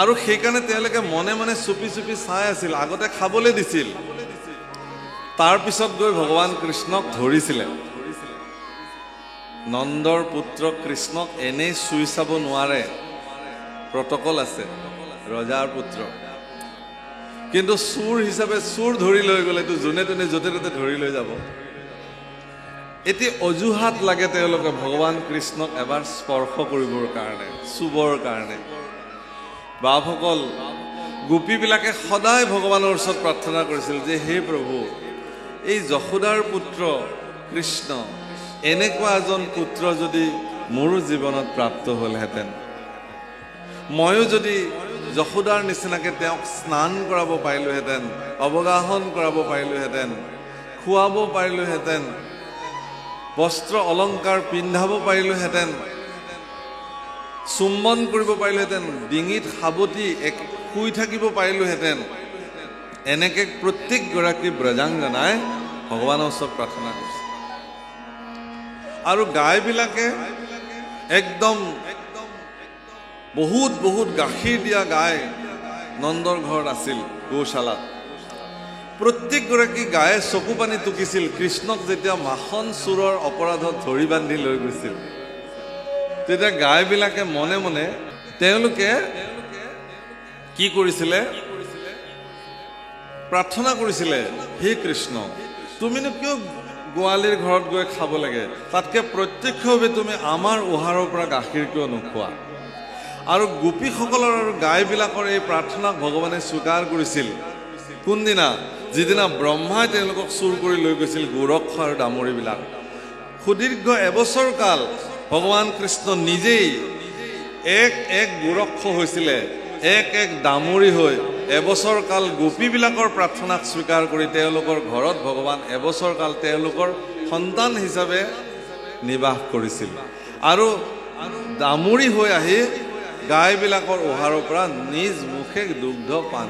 আৰু সেইকাৰণে তেওঁলোকে মনে মনে চুপি চুপি চাই আছিল আগতে খাবলৈ দিছিল তাৰ পিছত গৈ ভগৱান কৃষ্ণক ধৰিছিলে নন্দৰ পুত্ৰ কৃষ্ণক এনেই চুই চাব নোৱাৰে প্ৰটকল আছে ৰজাৰ পুত্ৰ কিন্তু চুৰ হিচাপে চুৰ ধৰি লৈ গ'লেতো যোনে তোনে য'তে ত'তে ধৰি লৈ যাব এটি অজুহাত লাগে তেওঁলোকে ভগৱান কৃষ্ণক এবাৰ স্পৰ্শ কৰিবৰ কাৰণে চুবৰ কাৰণে বাপসকল গোপীবিলাকে সদায় ভগৱানৰ ওচৰত প্ৰাৰ্থনা কৰিছিল যে হে প্ৰভু এই যশোদাৰ পুত্ৰ কৃষ্ণ এনেকুৱা এজন পুত্ৰ যদি মোৰ জীৱনত প্ৰাপ্ত হ'লহেঁতেন ময়ো যদি যশোদাৰ নিচিনাকে তেওঁক স্নান কৰাব পাৰিলোহেঁতেন অৱগাহন কৰাব পাৰিলোহেঁতেন খুৱাব পাৰিলোহেঁতেন বস্ত্ৰ অলংকাৰ পিন্ধাব পাৰিলোহেঁতেন চুম্বন কৰিব পাৰিলোহেঁতেন ডিঙিত সাৱটি শুই থাকিব পাৰিলোহেঁতেন এনেকে প্ৰত্যেকগৰাকী ব্ৰজাংগনাই ভগৱানৰ ওচৰত প্ৰাৰ্থনা কৰিছে আৰু গাইবিলাকে একদম বহুত বহুত গাখীৰ দিয়া গাই নন্দৰ ঘৰত আছিল গৌশালাত প্ৰত্যেকগৰাকী গায়ে চকু পানী টুকিছিল কৃষ্ণক যেতিয়া মাখন চুৰৰ অপৰাধত ধৰি বান্ধি লৈ গৈছিল তেতিয়া গাইবিলাকে মনে মনে তেওঁলোকে কি কৰিছিলে প্ৰাৰ্থনা কৰিছিলে হে কৃষ্ণ তুমিনো কিয় গোৱালীৰ ঘৰত গৈ খাব লাগে তাতকে প্ৰত্যক্ষভাৱে তুমি আমাৰ উহাৰৰ পৰা গাখীৰ কিয় নোখোৱা আৰু গোপীসকলৰ আৰু গাইবিলাকৰ এই প্ৰাৰ্থনাক ভগৱানে স্বীকাৰ কৰিছিল কোনদিনা যিদিনা ব্ৰহ্মাই তেওঁলোকক চুৰ কৰি লৈ গৈছিল গোৰক্ষ আৰু ডামৰীবিলাক সুদীৰ্ঘ এবছৰ কাল ভগৱান কৃষ্ণ নিজেই এক গোৰক্ষ হৈছিলে এক ডামৰী হৈ এবছৰ কাল গোপীবিলাকৰ প্ৰাৰ্থনাক স্বীকাৰ কৰি তেওঁলোকৰ ঘৰত ভগৱান এবছৰ কাল তেওঁলোকৰ সন্তান হিচাপে নিবাস কৰিছিল আৰু ডামৰী হৈ আহি গাইবিলাকৰ উহাৰৰ পৰা নিজ মুখে বিশেষ দুগ্ধ পান